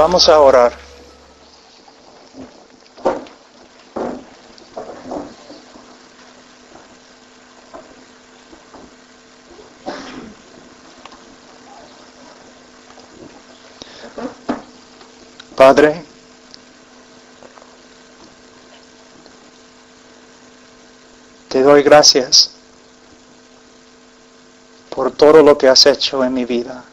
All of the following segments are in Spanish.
Vamos a orar. Padre, te doy gracias por todo lo que has hecho en mi vida.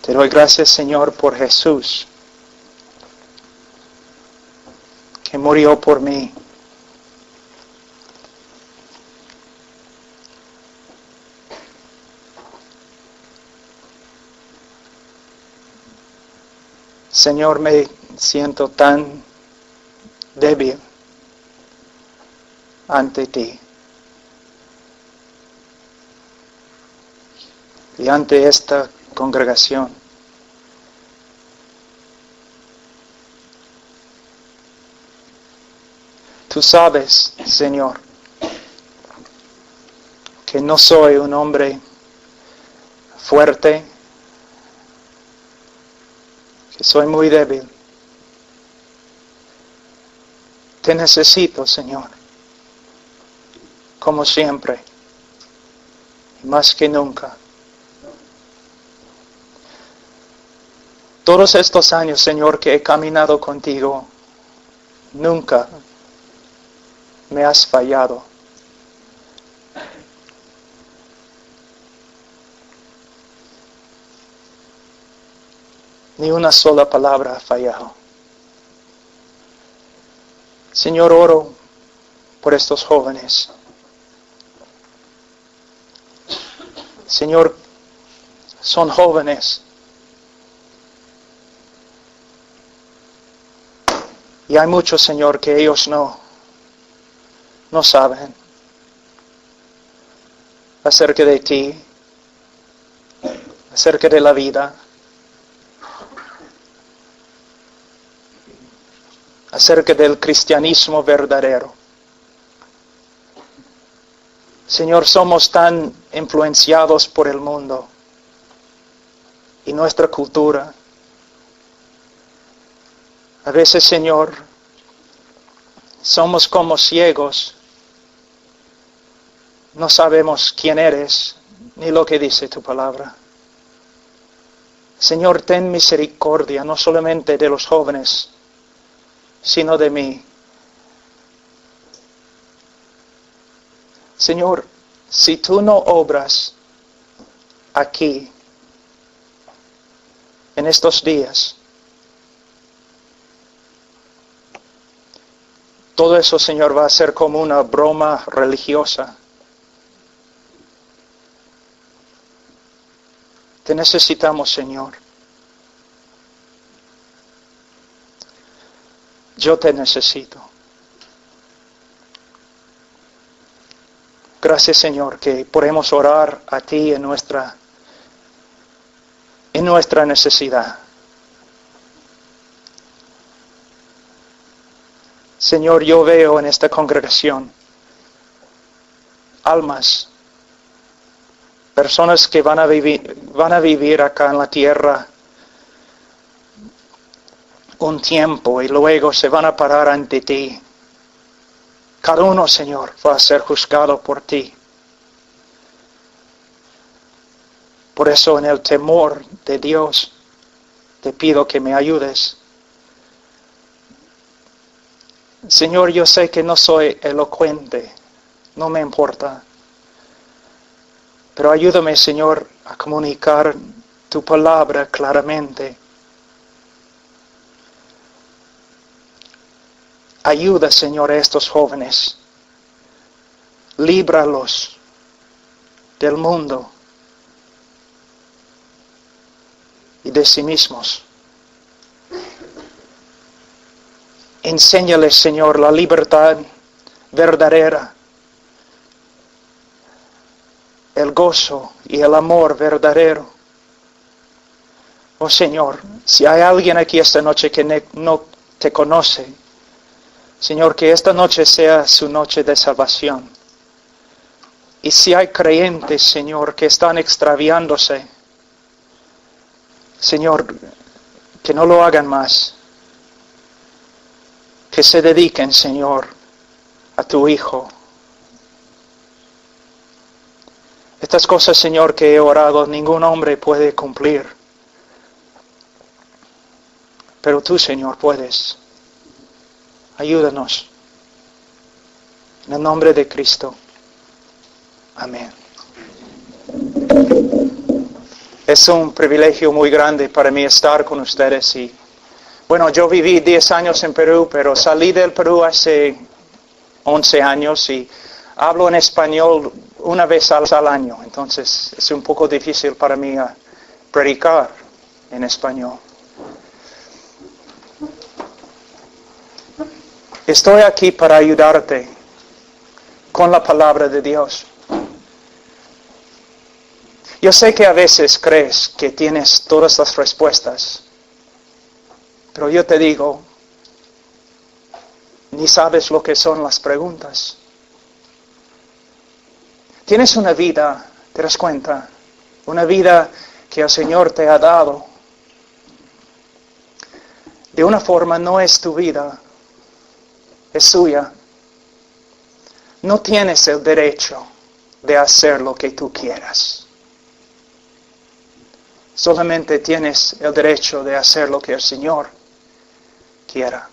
Te doy gracias, Señor, por Jesús, que murió por mí. Señor, me siento tan débil ante ti y ante esta congregación. Tú sabes, Señor, que no soy un hombre fuerte, que soy muy débil. Te necesito, Señor, como siempre, y más que nunca. Todos estos años, Señor, que he caminado contigo, nunca me has fallado. Ni una sola palabra ha fallado. Señor, oro por estos jóvenes. Señor, son jóvenes. Y hay muchos, Señor, que ellos no saben acerca de ti, acerca de la vida, acerca del cristianismo verdadero. Señor, somos tan influenciados por el mundo y nuestra cultura. A veces, Señor, somos como ciegos. No sabemos quién eres ni lo que dice tu palabra. Señor, ten misericordia no solamente de los jóvenes, sino de mí. Señor, si tú no obras aquí, en estos días, todo eso, Señor, va a ser como una broma religiosa. Te necesitamos, Señor. Yo te necesito. Gracias, Señor, que podemos orar a ti en nuestra necesidad. Señor, yo veo en esta congregación almas, personas que van a vivir acá en la tierra un tiempo y luego se van a parar ante ti. Cada uno, Señor, va a ser juzgado por ti. Por eso, en el temor de Dios, te pido que me ayudes. Señor, yo sé que no soy elocuente, no me importa. Pero ayúdame, Señor, a comunicar tu palabra claramente. Ayuda, Señor, a estos jóvenes. Líbralos del mundo y de sí mismos. Enséñales, Señor, la libertad verdadera, el gozo y el amor verdadero. Oh Señor, si hay alguien aquí esta noche que no te conoce, Señor, que esta noche sea su noche de salvación. Y si hay creyentes, Señor, que están extraviándose, Señor, que no lo hagan más. Que se dediquen, Señor, a tu Hijo. Estas cosas, Señor, que he orado, ningún hombre puede cumplir. Pero tú, Señor, puedes. Ayúdanos. En el nombre de Cristo. Amén. Es un privilegio muy grande para mí estar con ustedes. Y bueno, yo viví 10 años en Perú, pero salí del Perú hace 11 años y hablo en español una vez al año. Entonces es un poco difícil para mí predicar en español. Estoy aquí para ayudarte con la palabra de Dios. Yo sé que a veces crees que tienes todas las respuestas, pero yo te digo, ni sabes lo que son las preguntas. Tienes una vida, ¿te das cuenta? Una vida que el Señor te ha dado. De una forma no es tu vida, es suya. No tienes el derecho de hacer lo que tú quieras. Solamente tienes el derecho de hacer lo que el Señor quiera.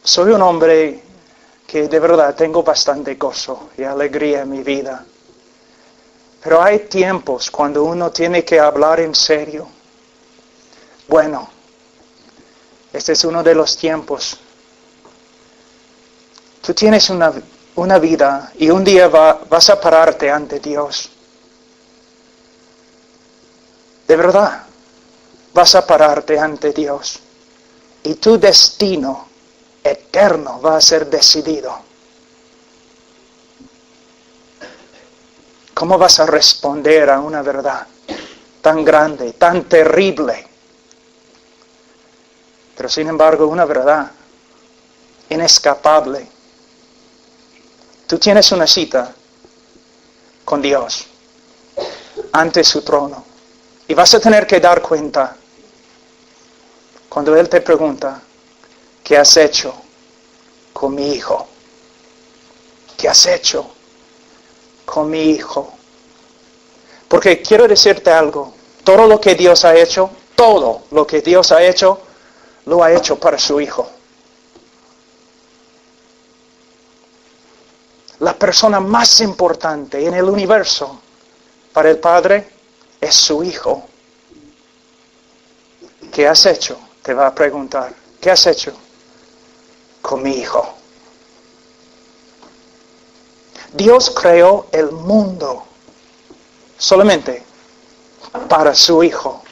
Soy un hombre que de verdad tengo bastante gozo y alegría en mi vida. Pero hay tiempos cuando uno tiene que hablar en serio. Bueno, este es uno de los tiempos. Tú tienes una vida y un día vas a pararte ante Dios. De verdad, vas a pararte ante Dios. Y tu destino eterno va a ser decidido. ¿Cómo vas a responder a una verdad tan grande, tan terrible? Pero sin embargo, una verdad inescapable. Tú tienes una cita con Dios ante su trono. Y vas a tener que dar cuenta cuando Él te pregunta, ¿qué has hecho con mi hijo? ¿Qué has hecho con mi hijo? Porque quiero decirte algo. Todo lo que Dios ha hecho, todo lo que Dios ha hecho, lo ha hecho para su hijo. La persona más importante en el universo para el Padre es su Hijo. ¿Qué has hecho? Te va a preguntar. ¿Qué has hecho con mi Hijo? Dios creó el mundo solamente para su Hijo.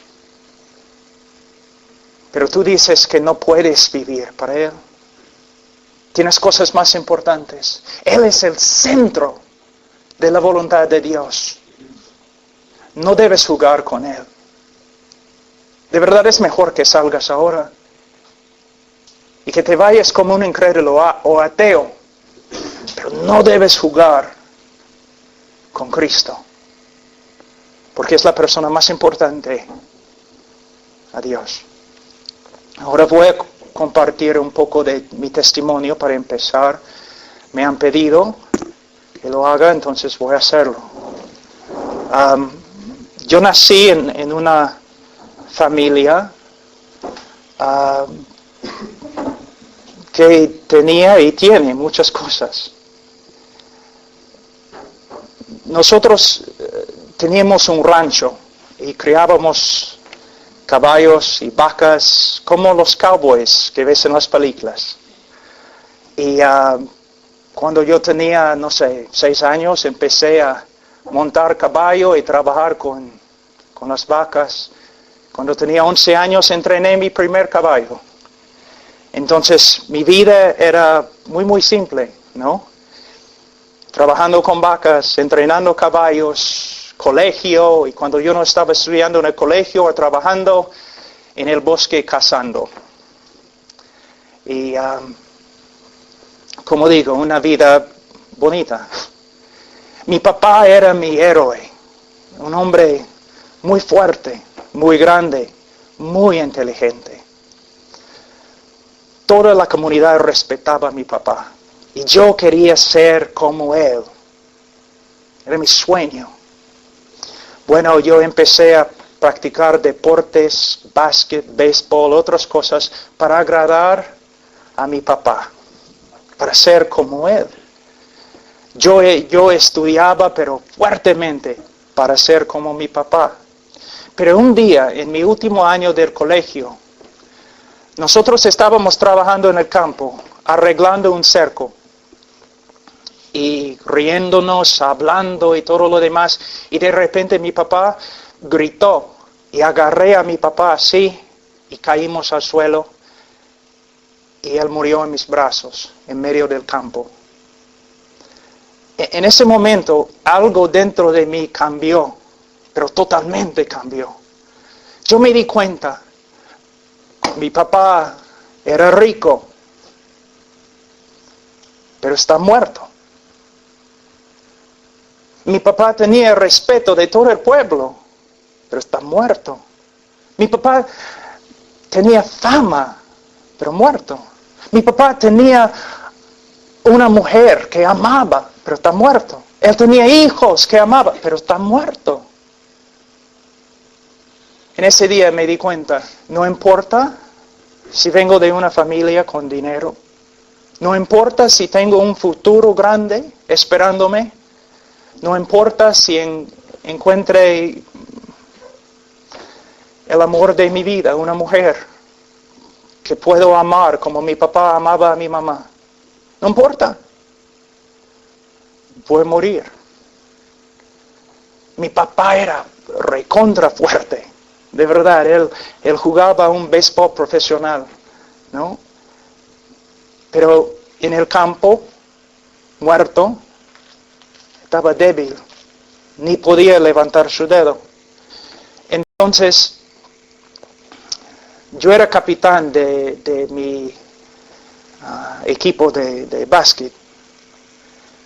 Pero tú dices que no puedes vivir para Él. Tienes cosas más importantes. Él es el centro de la voluntad de Dios. No debes jugar con Él. De verdad es mejor que salgas ahora y que te vayas como un incrédulo o ateo. Pero no debes jugar con Cristo. Porque es la persona más importante a Dios. Ahora voy a compartir un poco de mi testimonio para empezar. Me han pedido que lo haga, entonces voy a hacerlo. Yo nací en una familia que tenía y tiene muchas cosas. Nosotros teníamos un rancho y criábamos caballos y vacas, como los cowboys que ves en las películas. Y cuando yo tenía, 6 años, empecé a montar caballo y trabajar con las vacas. Cuando tenía 11 años, entrené mi primer caballo. Entonces, mi vida era muy, muy simple, ¿no? Trabajando con vacas, entrenando caballos, colegio, y cuando yo no estaba estudiando en el colegio o trabajando en el bosque cazando. Y como digo, una vida bonita. Mi papá era mi héroe. un hombre muy fuerte, muy grande, muy inteligente. Toda la comunidad respetaba a mi papá y yo quería ser como él. Era mi sueño. Bueno, yo empecé a practicar deportes, básquet, béisbol, otras cosas para agradar a mi papá, para ser como él. Yo estudiaba, pero fuertemente, para ser como mi papá. Pero un día, en mi último año del colegio, nosotros estábamos trabajando en el campo, arreglando un cerco, y riéndonos, hablando y todo lo demás, y de repente mi papá gritó, y agarré a mi papá así, y caímos al suelo, y él murió en mis brazos, en medio del campo. En ese momento, algo dentro de mí cambió, pero totalmente cambió. Yo me di cuenta, mi papá era rico, pero está muerto. Mi papá tenía el respeto de todo el pueblo, pero está muerto. Mi papá tenía fama, pero muerto. Mi papá tenía una mujer que amaba, pero está muerto. Él tenía hijos que amaba, pero está muerto. En ese día me di cuenta, no importa si vengo de una familia con dinero, no importa si tengo un futuro grande esperándome, no importa si encuentre el amor de mi vida, una mujer que puedo amar como mi papá amaba a mi mamá. No importa. Voy a morir. Mi papá era recontra fuerte. De verdad, él jugaba un béisbol profesional, ¿no? Pero en el campo, muerto, estaba débil. Ni podía levantar su dedo. Entonces, yo era capitán de mi equipo de básquet,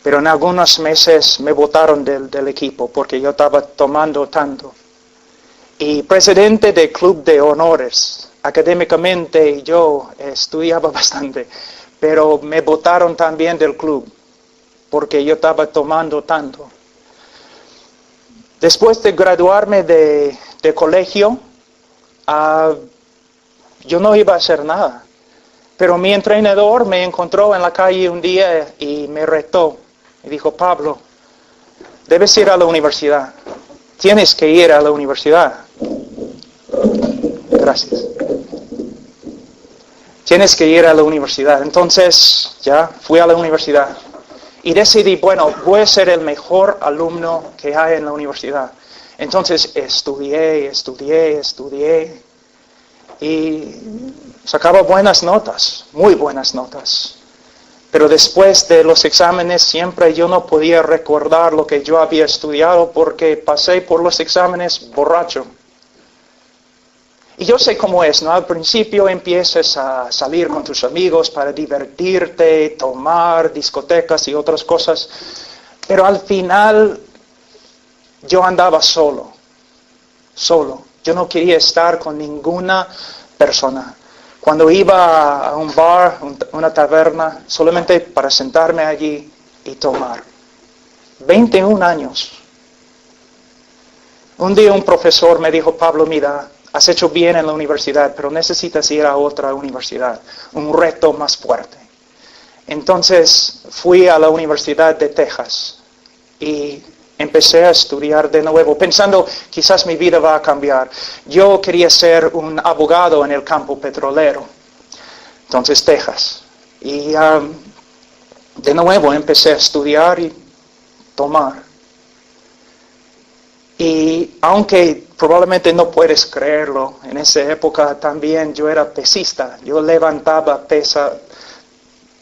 pero en algunos meses me botaron del equipo porque yo estaba tomando tanto. Y presidente del club de honores, académicamente yo estudiaba bastante, pero me botaron también del club porque yo estaba tomando tanto. Después de graduarme de colegio, yo no iba a hacer nada. Pero mi entrenador me encontró en la calle un día y me retó. Me dijo, Pablo, debes ir a la universidad. Tienes que ir a la universidad. Gracias. Tienes que ir a la universidad. Entonces, ya fui a la universidad. Y decidí, bueno, voy a ser el mejor alumno que hay en la universidad. Entonces, estudié. Y sacaba buenas notas, muy buenas notas. Pero después de los exámenes siempre yo no podía recordar lo que yo había estudiado porque pasé por los exámenes borracho. Y yo sé cómo es, ¿no? Al principio empiezas a salir con tus amigos para divertirte, tomar, discotecas y otras cosas. Pero al final yo andaba solo. Yo no quería estar con ninguna persona. Cuando iba a un bar, una taberna, solamente para sentarme allí y tomar. 21 años. Un día un profesor me dijo, Pablo, mira, has hecho bien en la universidad, pero necesitas ir a otra universidad, un reto más fuerte. Entonces fui a la Universidad de Texas y empecé a estudiar de nuevo, pensando quizás mi vida va a cambiar. Yo quería ser un abogado en el campo petrolero. Entonces, Texas. Y de nuevo empecé a estudiar y tomar. Y aunque probablemente no puedes creerlo, en esa época también yo era pesista. Yo levantaba pesa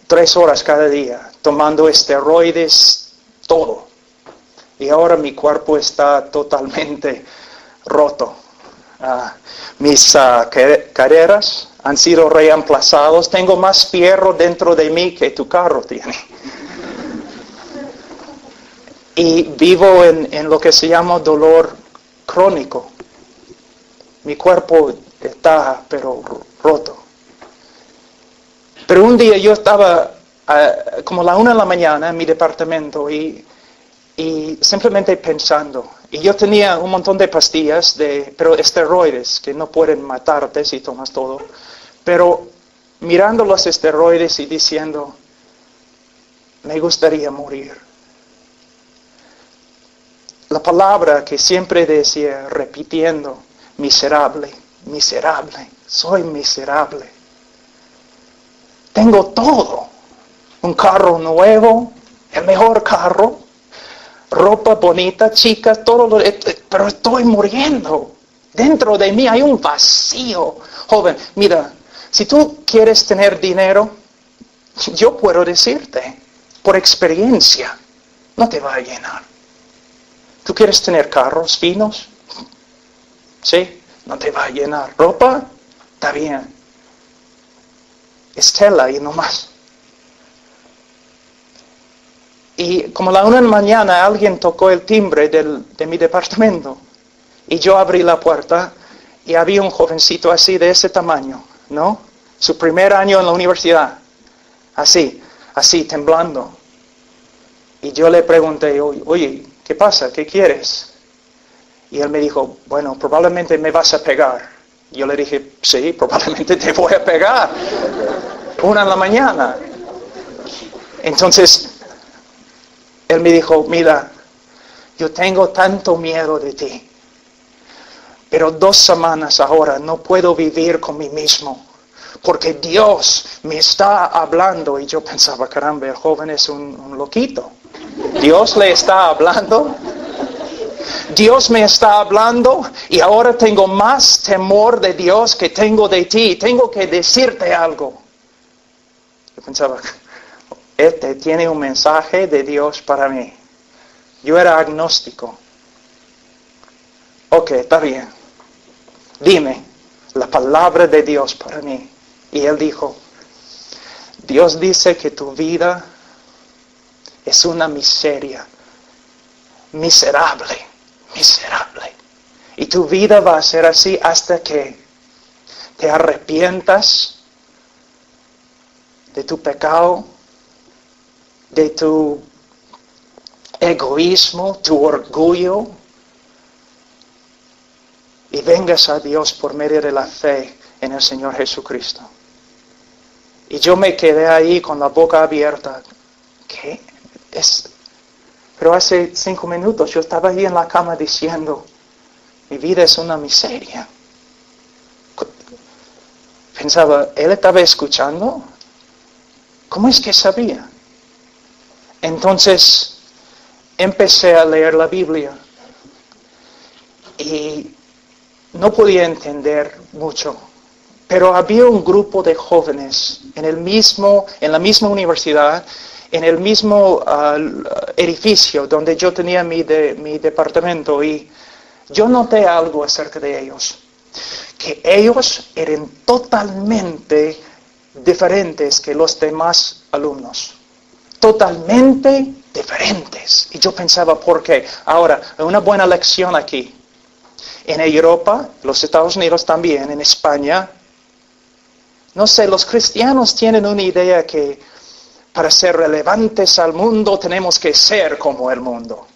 3 horas cada día, tomando esteroides, todo. Y ahora mi cuerpo está totalmente roto. Mis carreras han sido reemplazados. Tengo más fierro dentro de mí que tu carro tiene. Y vivo en lo que se llama dolor crónico. Mi cuerpo está, pero roto. Pero un día yo estaba como la 1 de la mañana en mi departamento y simplemente pensando. Y yo tenía un montón de pastillas, pero esteroides, que no pueden matarte si tomas todo. Pero mirando los esteroides y diciendo, me gustaría morir. La palabra que siempre decía, repitiendo, miserable, miserable, soy miserable. Tengo todo, un carro nuevo, el mejor carro, ropa bonita, chicas, pero estoy muriendo. Dentro de mí hay un vacío. Joven, mira, si tú quieres tener dinero, yo puedo decirte, por experiencia, no te va a llenar. ¿Tú quieres tener carros finos? ¿Sí? No te va a llenar. ¿Ropa? Está bien. Es tela y no más. Y como a la 1 de la mañana alguien tocó el timbre de mi departamento. Y yo abrí la puerta y había un jovencito así de ese tamaño, ¿no? Su primer año en la universidad. Así, temblando. Y yo le pregunté, oye, ¿qué pasa? ¿Qué quieres? Y él me dijo, bueno, probablemente me vas a pegar. Yo le dije, sí, probablemente te voy a pegar. 1 de la mañana. Entonces, él me dijo, mira, yo tengo tanto miedo de ti. Pero 2 semanas ahora no puedo vivir con mí mismo. Porque Dios me está hablando. Y yo pensaba, caramba, el joven es un loquito. Dios le está hablando. Dios me está hablando y ahora tengo más temor de Dios que tengo de ti. Tengo que decirte algo. Yo pensaba, este tiene un mensaje de Dios para mí. Yo era agnóstico. Ok, está bien. Dime la palabra de Dios para mí. Y él dijo, Dios dice que tu vida es una miseria. Miserable. Miserable. Y tu vida va a ser así hasta que te arrepientas de tu pecado, de tu egoísmo, tu orgullo, y vengas a Dios por medio de la fe en el Señor Jesucristo. Y yo me quedé ahí con la boca abierta. ¿Qué es? Pero hace 5 minutos yo estaba ahí en la cama diciendo, mi vida es una miseria. Pensaba, ¿él estaba escuchando? ¿Cómo es que sabía? Entonces empecé a leer la Biblia y no podía entender mucho. Pero había un grupo de jóvenes en la misma universidad, en el mismo edificio donde yo tenía mi departamento, y yo noté algo acerca de ellos, que ellos eran totalmente diferentes que los demás alumnos, totalmente diferentes. Y yo pensaba, ¿por qué? Ahora, una buena lección aquí. En Europa, los Estados Unidos también, en España, no sé, los cristianos tienen una idea que para ser relevantes al mundo tenemos que ser como el mundo.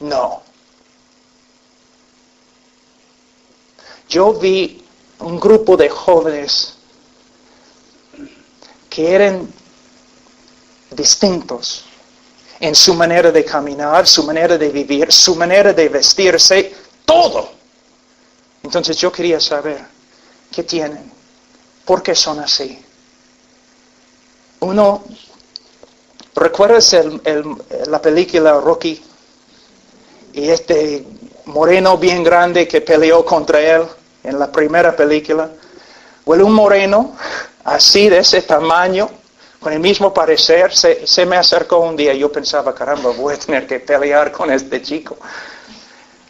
No. Yo vi un grupo de jóvenes que eran distintos en su manera de caminar, su manera de vivir, su manera de vestirse, todo. Entonces yo quería saber, ¿qué tienen? ¿Por qué son así? ¿Recuerdas la película Rocky? Y este moreno bien grande que peleó contra él en la primera película. Bueno, un moreno así de ese tamaño, con el mismo parecer, se me acercó un día. Yo pensaba, caramba, voy a tener que pelear con este chico.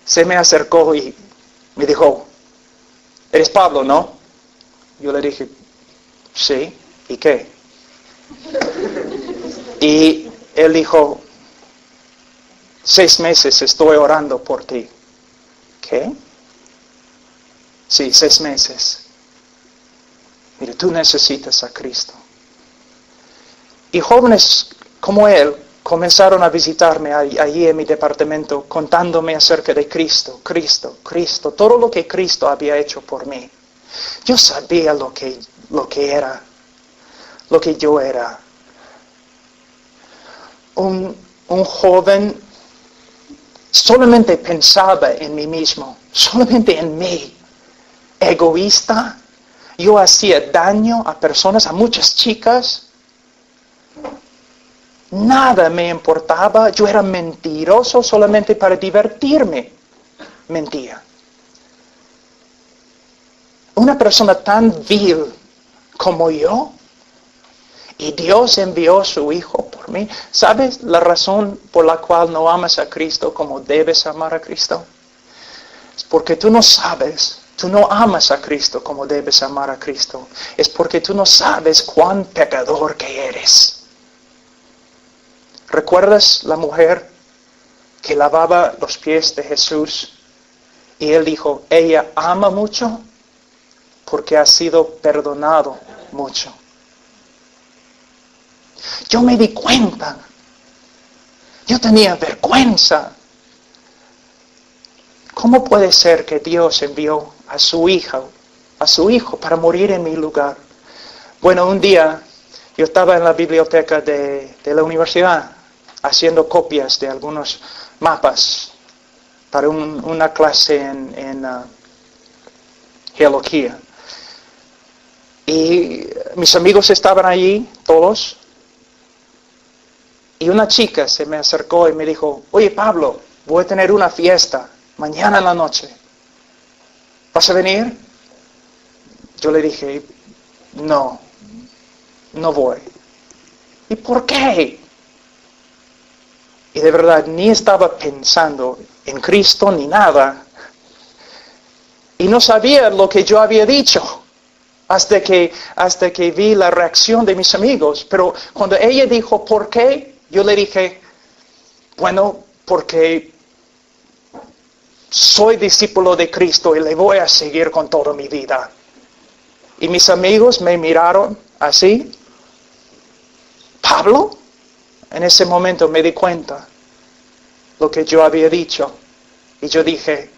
Se me acercó y me dijo, ¿eres Pablo, no? Yo le dije, sí. ¿Y qué? Y él dijo, 6 meses estoy orando por ti. ¿Qué? Sí, 6 meses. Mira, tú necesitas a Cristo. Y jóvenes como él comenzaron a visitarme allí en mi departamento contándome acerca de Cristo, Cristo, Cristo, todo lo que Cristo había hecho por mí. Yo sabía lo que era, lo que yo era. Un joven solamente pensaba en mí mismo, solamente en mí. Egoísta, yo hacía daño a personas, a muchas chicas. Nada me importaba, yo era mentiroso solamente para divertirme. Mentía. Una persona tan vil como yo, y Dios envió a su Hijo por mí. ¿Sabes la razón por la cual no amas a Cristo como debes amar a Cristo? Es porque tú no sabes, tú no amas a Cristo como debes amar a Cristo. Es porque tú no sabes cuán pecador que eres. ¿Recuerdas la mujer que lavaba los pies de Jesús? Y él dijo, ella ama mucho porque ha sido perdonado mucho. Yo me di cuenta. Yo tenía vergüenza. ¿Cómo puede ser que Dios envió a su hijo para morir en mi lugar? Bueno, un día yo estaba en la biblioteca de la universidad haciendo copias de algunos mapas para una clase en geología. Y mis amigos estaban allí, todos. Y una chica se me acercó y me dijo, oye Pablo, voy a tener una fiesta mañana en la noche. ¿Vas a venir? Yo le dije, no voy. ¿Y por qué? Y de verdad, ni estaba pensando en Cristo ni nada. Y no sabía lo que yo había dicho hasta que vi la reacción de mis amigos. Pero cuando ella dijo, ¿por qué? Yo le dije, bueno, porque soy discípulo de Cristo y le voy a seguir con toda mi vida. Y mis amigos me miraron así. ¿Pablo? En ese momento me di cuenta lo que yo había dicho. Y yo dije,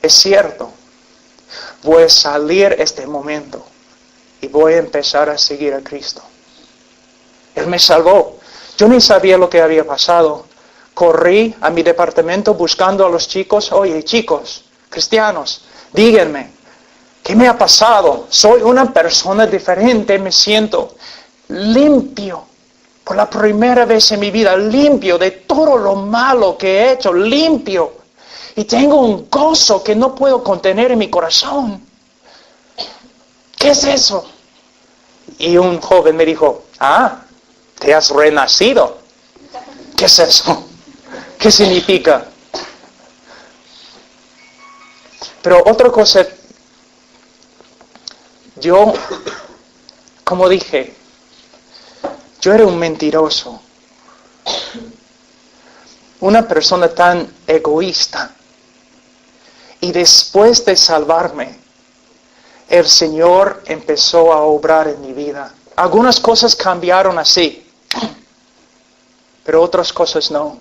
es cierto, voy a salir este momento y voy a empezar a seguir a Cristo. Él me salvó. Yo ni sabía lo que había pasado. Corrí a mi departamento buscando a los chicos. Oye, chicos, cristianos, díganme, ¿qué me ha pasado? Soy una persona diferente, me siento limpio. Por la primera vez en mi vida, limpio de todo lo malo que he hecho, limpio. Y tengo un gozo que no puedo contener en mi corazón. ¿Qué es eso? Y un joven me dijo, te has renacido. ¿Qué es eso? ¿Qué significa? Pero otra cosa, yo, como dije, yo era un mentiroso. Una persona tan egoísta. Y después de salvarme, el Señor empezó a obrar en mi vida. Algunas cosas cambiaron así, pero otras cosas no.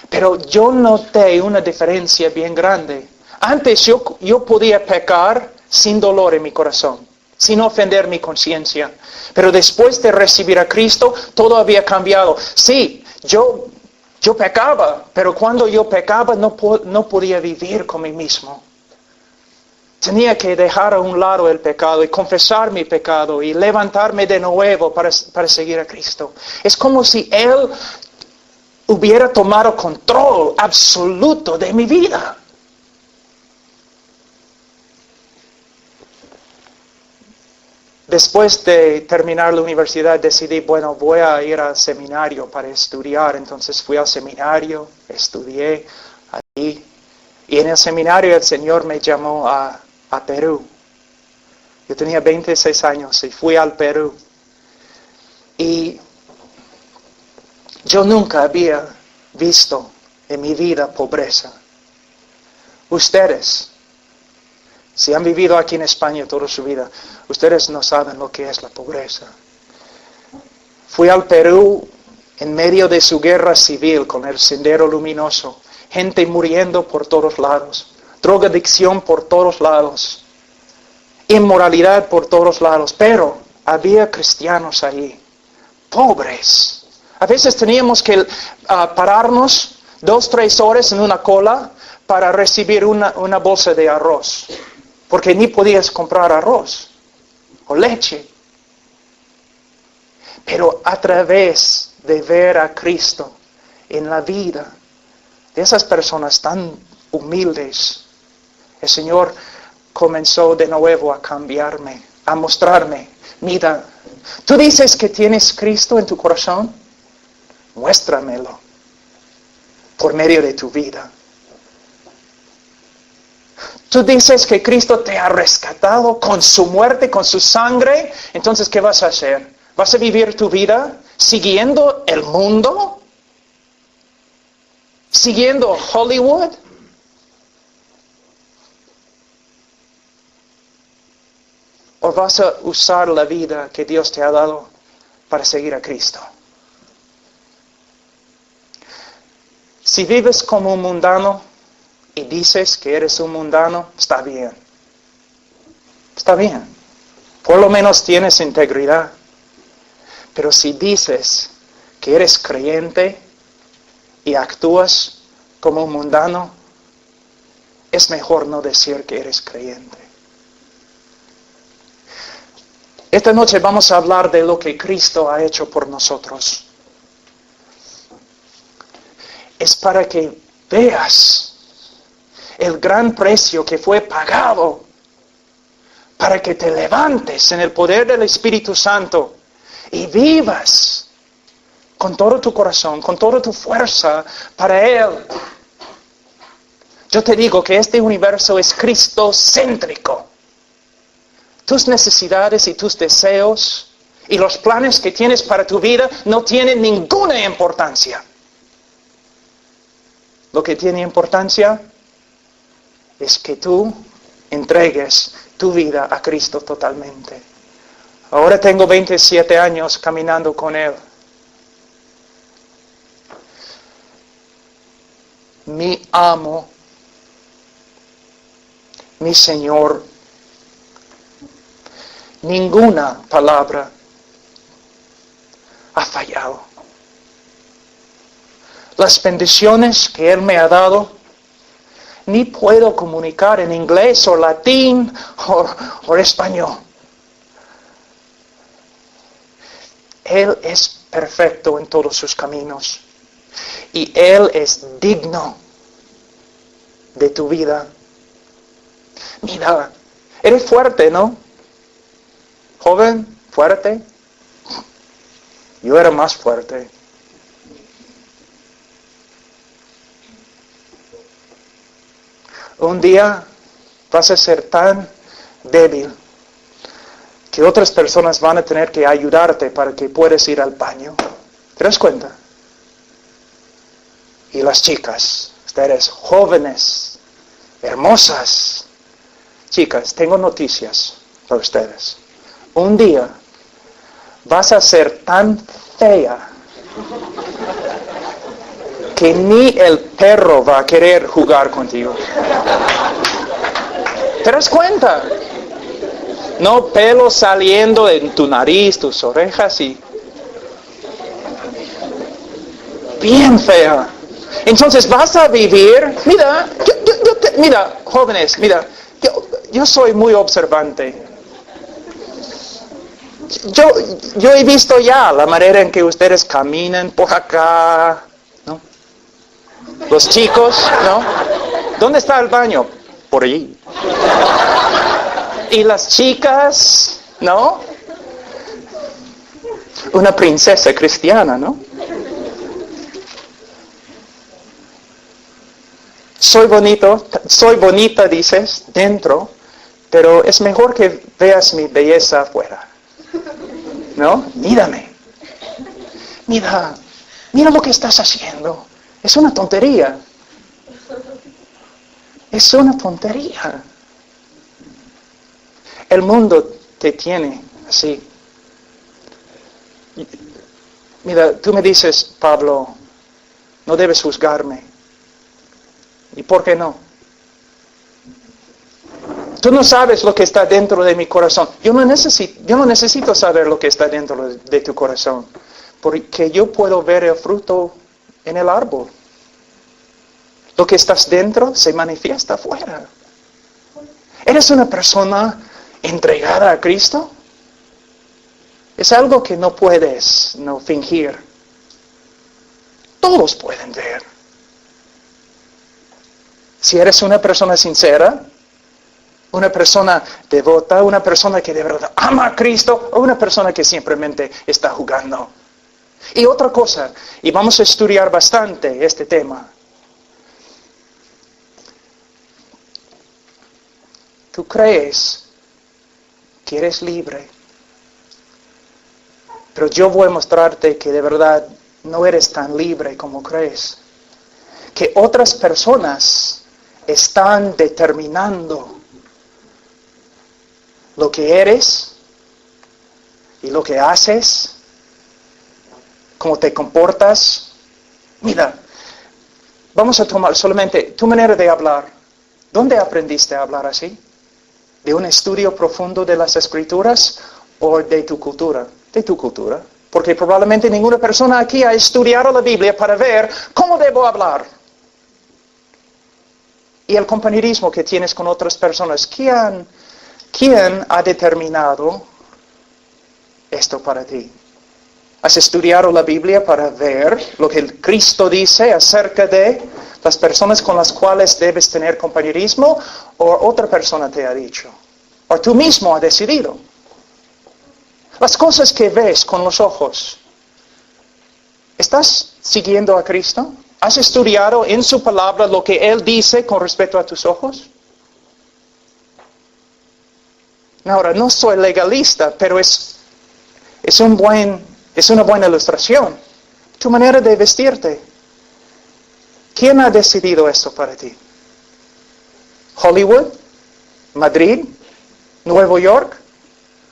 Pero yo noté una diferencia bien grande. Antes yo podía pecar sin dolor en mi corazón, sin ofender mi conciencia. Pero después de recibir a Cristo, todo había cambiado. Sí, yo pecaba, pero cuando yo pecaba no podía vivir con mí mismo. Tenía que dejar a un lado el pecado y confesar mi pecado y levantarme de nuevo para seguir a Cristo. Es como si Él hubiera tomado control absoluto de mi vida. Después de terminar la universidad decidí, bueno, voy a ir al seminario para estudiar. Entonces fui al seminario, estudié allí. Y en el seminario el Señor me llamó a Perú. Yo tenía 26 años y fui al Perú. Y yo nunca había visto en mi vida pobreza. Ustedes, si han vivido aquí en España toda su vida, ustedes no saben lo que es la pobreza. Fui al Perú en medio de su guerra civil con el Sendero Luminoso. Gente muriendo por todos lados. Drogadicción por todos lados. Inmoralidad por todos lados. Pero había cristianos ahí. Pobres. A veces teníamos que pararnos 2-3 horas en una cola para recibir una bolsa de arroz. Porque ni podías comprar arroz o leche. Pero a través de ver a Cristo en la vida de esas personas tan humildes, el Señor comenzó de nuevo a cambiarme, a mostrarme, mira, tú dices que tienes Cristo en tu corazón, muéstramelo por medio de tu vida. Tú dices que Cristo te ha rescatado con su muerte, con su sangre, entonces ¿qué vas a hacer? ¿Vas a vivir tu vida siguiendo el mundo? ¿Siguiendo Hollywood? ¿O vas a usar la vida que Dios te ha dado para seguir a Cristo? Si vives como un mundano y dices que eres un mundano, está bien. Está bien. Por lo menos tienes integridad. Pero si dices que eres creyente y actúas como un mundano, es mejor no decir que eres creyente. Esta noche vamos a hablar de lo que Cristo ha hecho por nosotros. Es para que veas el gran precio que fue pagado, para que te levantes en el poder del Espíritu Santo y vivas con todo tu corazón, con toda tu fuerza para Él. Yo te digo que este universo es cristocéntrico. Tus necesidades y tus deseos y los planes que tienes para tu vida no tienen ninguna importancia. Lo que tiene importancia es que tú entregues tu vida a Cristo totalmente. Ahora tengo 27 años caminando con Él. Mi amo, mi Señor, ninguna palabra ha fallado. Las bendiciones que Él me ha dado, ni puedo comunicar en inglés o latín o español. Él es perfecto en todos sus caminos. Y Él es digno de tu vida. Mira, eres fuerte, ¿no? Joven, fuerte. Yo era más fuerte. Un día vas a ser tan débil que otras personas van a tener que ayudarte para que puedas ir al baño. ¿Te das cuenta? Y las chicas, ustedes jóvenes, hermosas. Chicas, tengo noticias para ustedes. Un día vas a ser tan fea que ni el perro va a querer jugar contigo. ¿Te das cuenta? No pelo saliendo en tu nariz, tus orejas y... bien fea. Entonces vas a vivir... Mira, mira, jóvenes, mira, yo soy muy observante. Yo he visto ya la manera en que ustedes caminan por acá, ¿no? Los chicos, ¿no? ¿Dónde está el baño? Por allí. Y las chicas, ¿no? Una princesa cristiana, ¿no? Soy bonita, dices, dentro, pero es mejor que veas mi belleza afuera. ¿No? Mírame. Mira lo que estás haciendo. Es una tontería. Es una tontería. El mundo te tiene así. Mira, tú me dices, Pablo, no debes juzgarme. ¿Y por qué no? Tú no sabes lo que está dentro de mi corazón. Yo no necesito saber lo que está dentro de tu corazón. Porque yo puedo ver el fruto en el árbol. Lo que estás dentro se manifiesta afuera. ¿Eres una persona entregada a Cristo? Es algo que no puedes no fingir. Todos pueden ver. Si eres una persona sincera, una persona devota, una persona que de verdad ama a Cristo, o una persona que simplemente está jugando. Y otra cosa, y vamos a estudiar bastante este tema. Tú crees que eres libre, pero yo voy a mostrarte que de verdad no eres tan libre como crees. Que otras personas están determinando lo que eres y lo que haces, cómo te comportas. Mira, vamos a tomar solamente tu manera de hablar. ¿Dónde aprendiste a hablar así? ¿De un estudio profundo de las Escrituras o de tu cultura? De tu cultura. Porque probablemente ninguna persona aquí ha estudiado la Biblia para ver cómo debo hablar. Y el compañerismo que tienes con otras personas. ¿Quién ha determinado esto para ti? ¿Has estudiado la Biblia para ver lo que Cristo dice acerca de las personas con las cuales debes tener compañerismo, o otra persona te ha dicho? ¿O tú mismo has decidido? Las cosas que ves con los ojos, ¿estás siguiendo a Cristo? ¿Has estudiado en su palabra lo que Él dice con respecto a tus ojos? Ahora, no soy legalista, pero es una buena ilustración. Tu manera de vestirte. ¿Quién ha decidido esto para ti? ¿Hollywood? ¿Madrid? ¿Nueva York?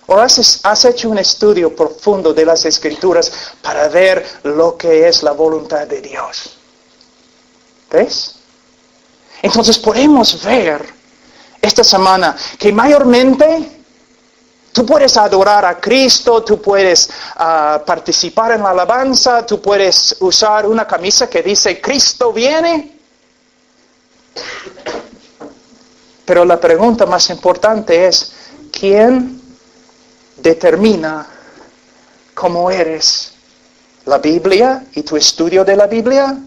¿O has hecho un estudio profundo de las Escrituras para ver lo que es la voluntad de Dios? ¿Ves? Entonces podemos ver esta semana que mayormente tú puedes adorar a Cristo, tú puedes participar en la alabanza, tú puedes usar una camisa que dice Cristo viene. Pero la pregunta más importante es, ¿quién determina cómo eres? ¿La Biblia y tu estudio de la Biblia?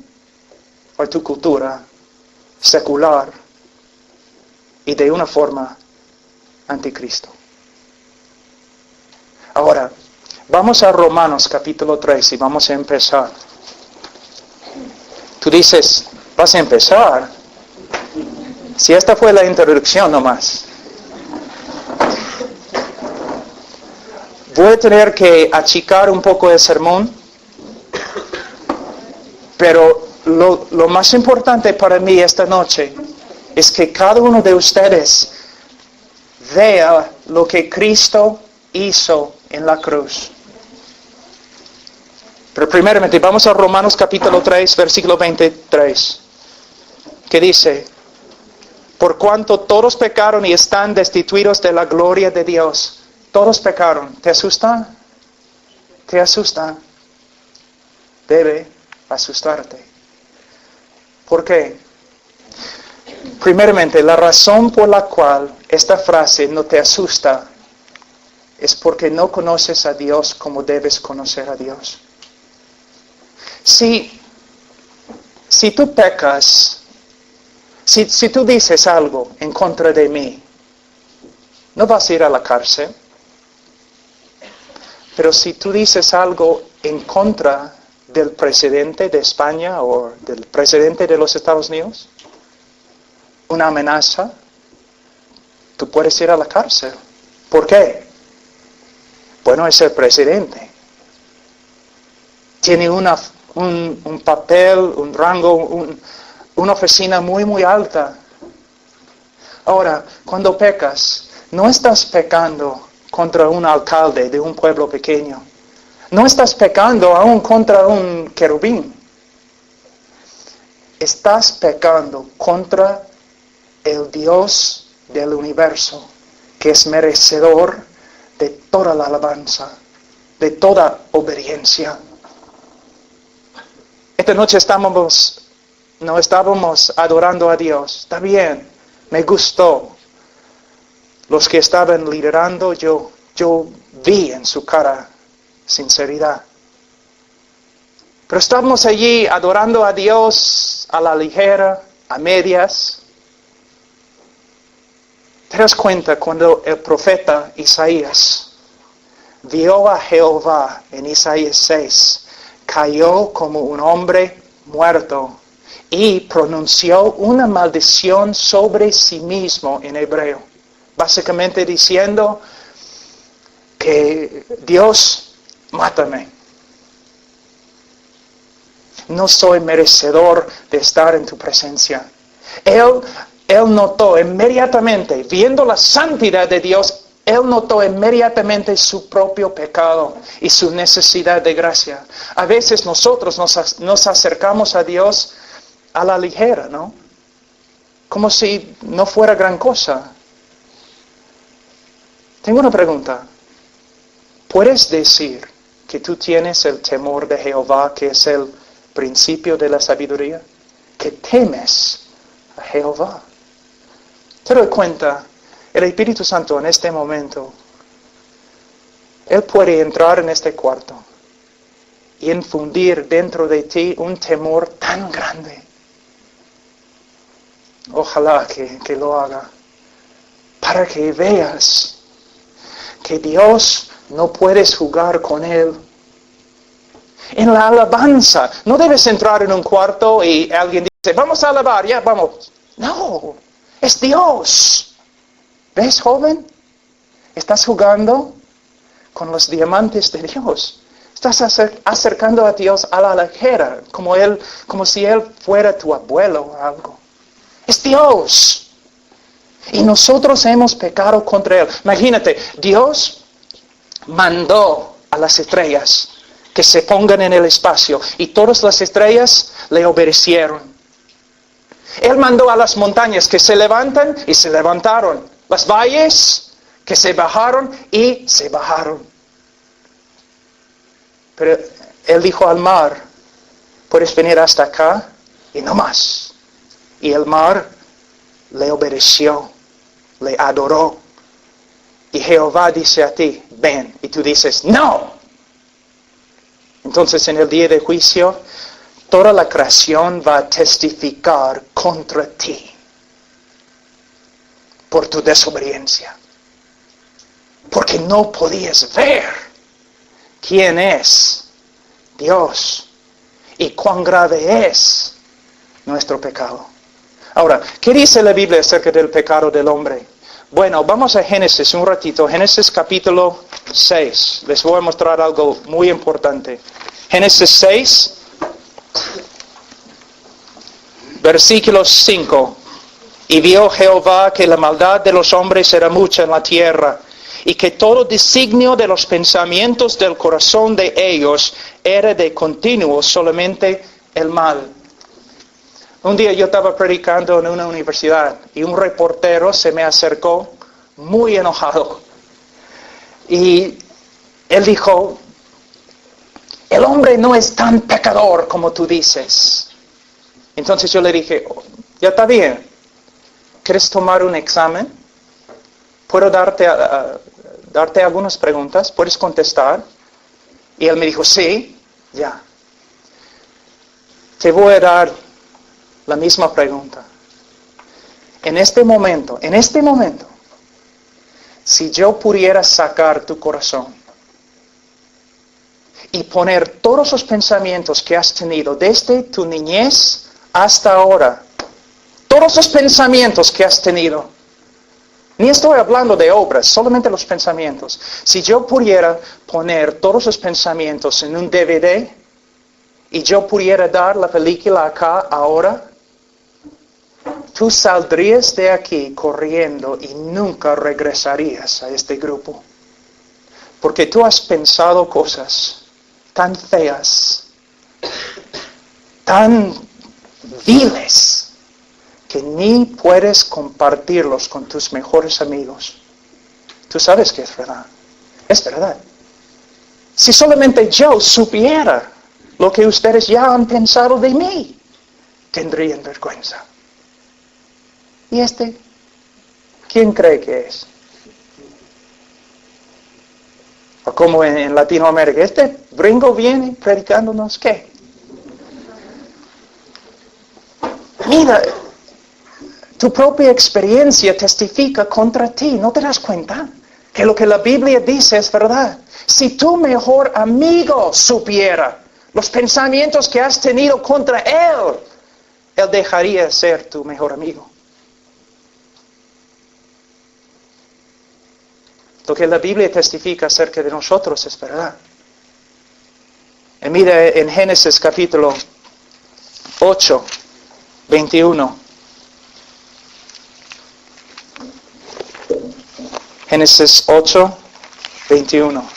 ¿O tu cultura secular y de una forma anticristo? Ahora, vamos a Romanos capítulo 3 y vamos a empezar. Tú dices, ¿vas a empezar? Si esta fue la introducción nomás. Voy a tener que achicar un poco el sermón, pero lo más importante para mí esta noche es que cada uno de ustedes vea lo que Cristo hizo en la cruz. Pero primeramente vamos a Romanos capítulo 3, versículo 23, que dice, por cuanto todos pecaron y están destituidos de la gloria de Dios. Todos pecaron. ¿Te asusta? ¿Te asusta? Debe asustarte. ¿Por qué? Primeramente, la razón por la cual esta frase no te asusta es porque no conoces a Dios como debes conocer a Dios. Si tú pecas, si tú dices algo en contra de mí, no vas a ir a la cárcel. Pero si tú dices algo en contra del presidente de España o del presidente de los Estados Unidos, una amenaza, tú puedes ir a la cárcel. ¿Por qué? Bueno, es el presidente. Tiene una un papel, un rango, una oficina muy, muy alta. Ahora, cuando pecas, no estás pecando contra un alcalde de un pueblo pequeño. No estás pecando aún contra un querubín. Estás pecando contra el Dios del universo, que es merecedor de toda la alabanza, de toda obediencia. Esta noche no estábamos adorando a Dios. Está bien, me gustó. Los que estaban liderando, yo vi en su cara sinceridad. Pero estábamos allí adorando a Dios a la ligera, a medias. ¿Te das cuenta cuando el profeta Isaías vio a Jehová en Isaías 6, cayó como un hombre muerto y pronunció una maldición sobre sí mismo en hebreo? Básicamente diciendo que Dios, mátame. No soy merecedor de estar en tu presencia. Él notó inmediatamente, viendo la santidad de Dios, él notó inmediatamente su propio pecado y su necesidad de gracia. A veces nosotros nos acercamos a Dios a la ligera, ¿no? Como si no fuera gran cosa. Tengo una pregunta. ¿Puedes decir que tú tienes el temor de Jehová, que es el principio de la sabiduría? Que temes a Jehová. ¿Te das cuenta? El Espíritu Santo en este momento, Él puede entrar en este cuarto y infundir dentro de ti un temor tan grande. Ojalá que lo haga, para que veas que Dios no puedes jugar con Él. En la alabanza, no debes entrar en un cuarto y alguien dice, vamos a alabar, ya vamos. No, es Dios. ¿Ves, joven? Estás jugando con los diamantes de Dios. Estás acercando a Dios a la ligera, como si Él fuera tu abuelo o algo. Es Dios. Y nosotros hemos pecado contra Él. Imagínate, Dios mandó a las estrellas que se pongan en el espacio y todas las estrellas le obedecieron. Él mandó a las montañas que se levantan y se levantaron. Las valles que se bajaron y se bajaron. Pero Él dijo al mar, puedes venir hasta acá y no más. Y el mar le obedeció, le adoró. Y Jehová dice a ti, ven. Y tú dices, no. Entonces en el día de juicio, toda la creación va a testificar contra ti por tu desobediencia. Porque no podías ver quién es Dios y cuán grave es nuestro pecado. Ahora, ¿qué dice la Biblia acerca del pecado del hombre? Bueno, vamos a Génesis un ratito. Génesis capítulo 6. Les voy a mostrar algo muy importante. Génesis 6, versículo 5. Y vio Jehová que la maldad de los hombres era mucha en la tierra, y que todo designio de los pensamientos del corazón de ellos era de continuo solamente el mal. Un día yo estaba predicando en una universidad y un reportero se me acercó muy enojado. Y él dijo, el hombre no es tan pecador como tú dices. Entonces yo le dije, ya está bien. ¿Quieres tomar un examen? ¿Puedo darte algunas preguntas? ¿Puedes contestar? Y él me dijo, sí, ya. Te voy a dar la misma pregunta. En este momento, si yo pudiera sacar tu corazón y poner todos los pensamientos que has tenido desde tu niñez hasta ahora, todos los pensamientos que has tenido, ni estoy hablando de obras, solamente los pensamientos. Si yo pudiera poner todos los pensamientos en un DVD y yo pudiera dar la película acá ahora, tú saldrías de aquí corriendo y nunca regresarías a este grupo. Porque tú has pensado cosas tan feas, tan viles, que ni puedes compartirlos con tus mejores amigos. Tú sabes que es verdad. Es verdad. Si solamente yo supiera lo que ustedes ya han pensado de mí, tendrían vergüenza. ¿Y este? ¿Quién cree que es? O como en Latinoamérica, este gringo viene predicándonos ¿qué? Mira, tu propia experiencia testifica contra ti. ¿No te das cuenta? Que lo que la Biblia dice es verdad. Si tu mejor amigo supiera los pensamientos que has tenido contra él dejaría de ser tu mejor amigo. Lo que la Biblia testifica acerca de nosotros es verdad. Y mira en Génesis capítulo 8, 21. Génesis 8, 21.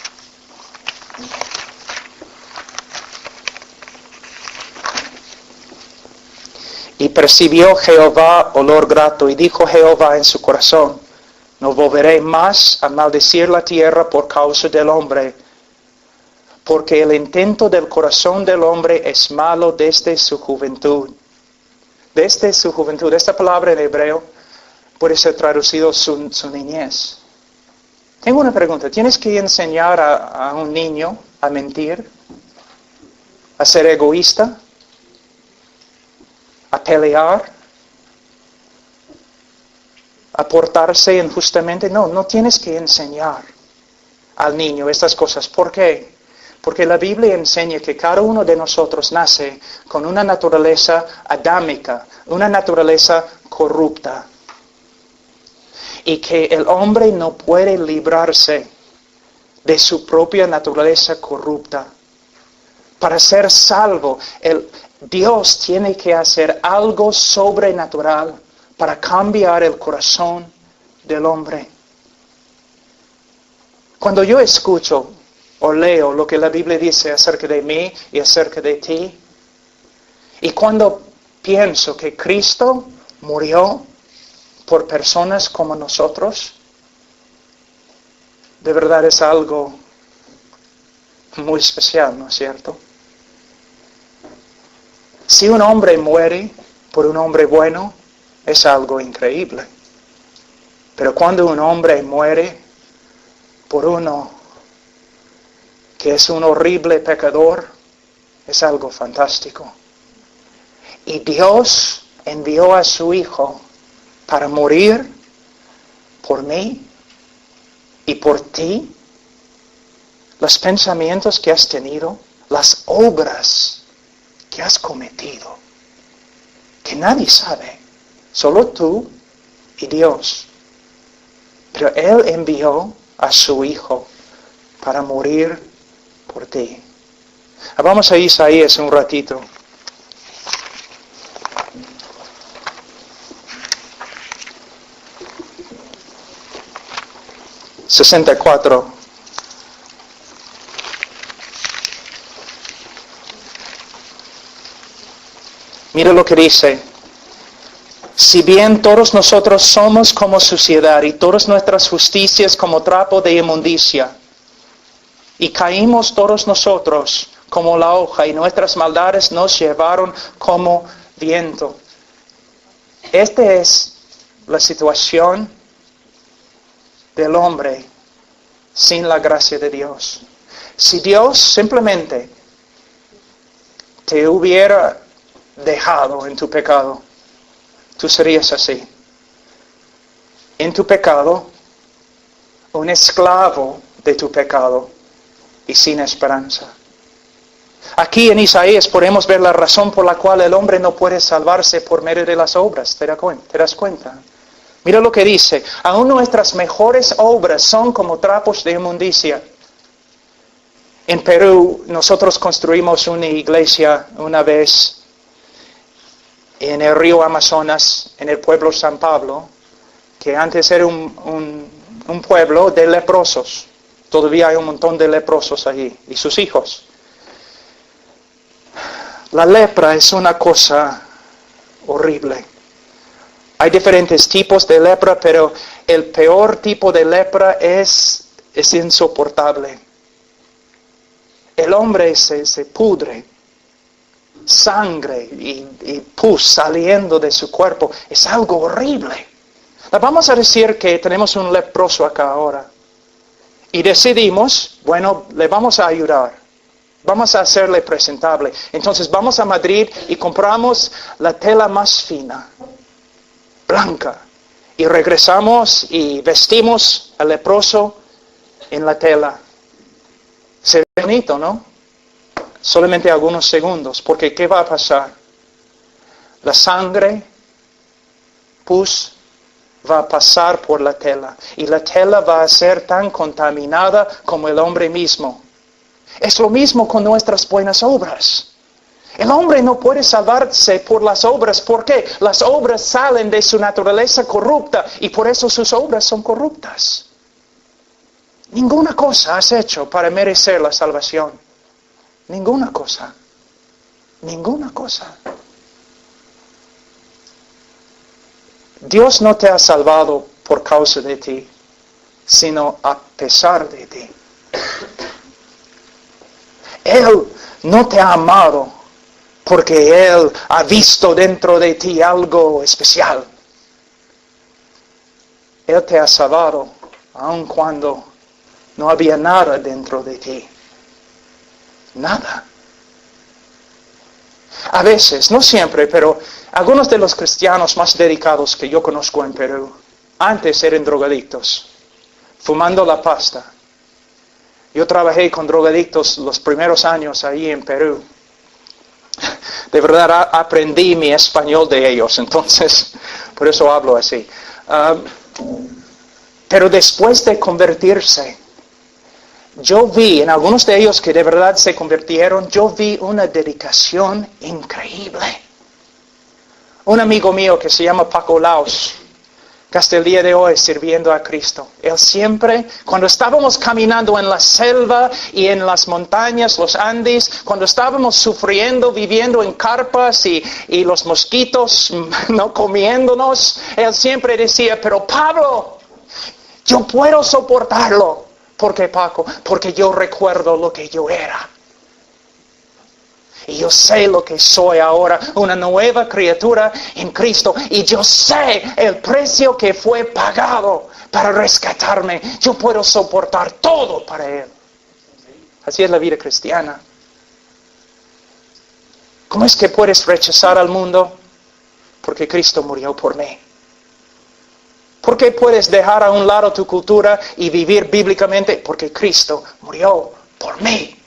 Y percibió Jehová olor grato, y dijo Jehová en su corazón: no volveré más a maldecir la tierra por causa del hombre, porque el intento del corazón del hombre es malo desde su juventud. Desde su juventud. Esta palabra en hebreo puede ser traducido su niñez. Tengo una pregunta. ¿Tienes que enseñar a un niño a mentir? ¿A ser egoísta? ¿A pelear? ¿A portarse injustamente? No, no tienes que enseñar al niño estas cosas. ¿Por qué? Porque la Biblia enseña que cada uno de nosotros nace con una naturaleza adámica, una naturaleza corrupta. Y que el hombre no puede librarse de su propia naturaleza corrupta. Para ser salvo, Dios tiene que hacer algo sobrenatural para cambiar el corazón del hombre. Cuando yo escucho o leo lo que la Biblia dice acerca de mí y acerca de ti, y cuando pienso que Cristo murió por personas como nosotros, de verdad es algo muy especial, ¿no es cierto? Si un hombre muere por un hombre bueno, es algo increíble. Pero cuando un hombre muere por uno que es un horrible pecador, es algo fantástico. Y Dios envió a su Hijo para morir por mí y por ti. Los pensamientos que has tenido, las obras que has cometido, que nadie sabe, solo tú y Dios. Pero Él envió a su Hijo para morir por ti. Vamos a Isaías un ratito. ...64... Mira lo que dice: si bien todos nosotros somos como suciedad y todas nuestras justicias como trapo de inmundicia, y caímos todos nosotros como la hoja, y nuestras maldades nos llevaron como viento. Esta es la situación del hombre sin la gracia de Dios. Si Dios simplemente te hubiera dejado en tu pecado, tú serías así. En tu pecado, un esclavo de tu pecado y sin esperanza. Aquí en Isaías podemos ver la razón por la cual el hombre no puede salvarse por medio de las obras. ¿Te das cuenta? Mira lo que dice: aún nuestras mejores obras son como trapos de inmundicia. En Perú nosotros construimos una iglesia una vez en el río Amazonas, en el pueblo San Pablo, que antes era un pueblo de leprosos. Todavía hay un montón de leprosos allí y sus hijos. La lepra es una cosa horrible. Hay diferentes tipos de lepra, pero el peor tipo de lepra es insoportable. El hombre se pudre, sangre y pus saliendo de su cuerpo. Es algo horrible. Vamos a decir que tenemos un leproso acá ahora. Y decidimos, bueno, le vamos a ayudar. Vamos a hacerle presentable. Entonces vamos a Madrid y compramos la tela más fina, blanca. Y regresamos y vestimos al leproso en la tela. Se ve bonito, ¿no? Solamente algunos segundos, porque ¿qué va a pasar? La sangre, pus, va a pasar por la tela, y la tela va a ser tan contaminada como el hombre mismo. Es lo mismo con nuestras buenas obras. El hombre no puede salvarse por las obras. ¿Por qué? Las obras salen de su naturaleza corrupta, y por eso sus obras son corruptas. Ninguna cosa has hecho para merecer la salvación. Ninguna cosa. Ninguna cosa. Dios no te ha salvado por causa de ti, sino a pesar de ti. Él no te ha amado porque Él ha visto dentro de ti algo especial. Él te ha salvado aun cuando no había nada dentro de ti. Nada. A veces, no siempre, pero algunos de los cristianos más dedicados que yo conozco en Perú, antes eran drogadictos, fumando la pasta. Yo trabajé con drogadictos los primeros años ahí en Perú. De verdad aprendí mi español de ellos, entonces, por eso hablo así. Pero después de convertirse, yo vi en algunos de ellos que de verdad se convirtieron, yo vi una dedicación increíble. Un amigo mío que se llama Paco Laos, que hasta el día de hoy sirviendo a Cristo. Él siempre, cuando estábamos caminando en la selva y en las montañas, los Andes, cuando estábamos sufriendo, viviendo en carpas y los mosquitos no comiéndonos, él siempre decía, pero Pablo, yo puedo soportarlo. ¿Por qué, Paco? Porque yo recuerdo lo que yo era. Y yo sé lo que soy ahora, una nueva criatura en Cristo. Y yo sé el precio que fue pagado para rescatarme. Yo puedo soportar todo para Él. Así es la vida cristiana. ¿Cómo es que puedes rechazar al mundo? Porque Cristo murió por mí. ¿Por qué puedes dejar a un lado tu cultura y vivir bíblicamente? Porque Cristo murió por mí.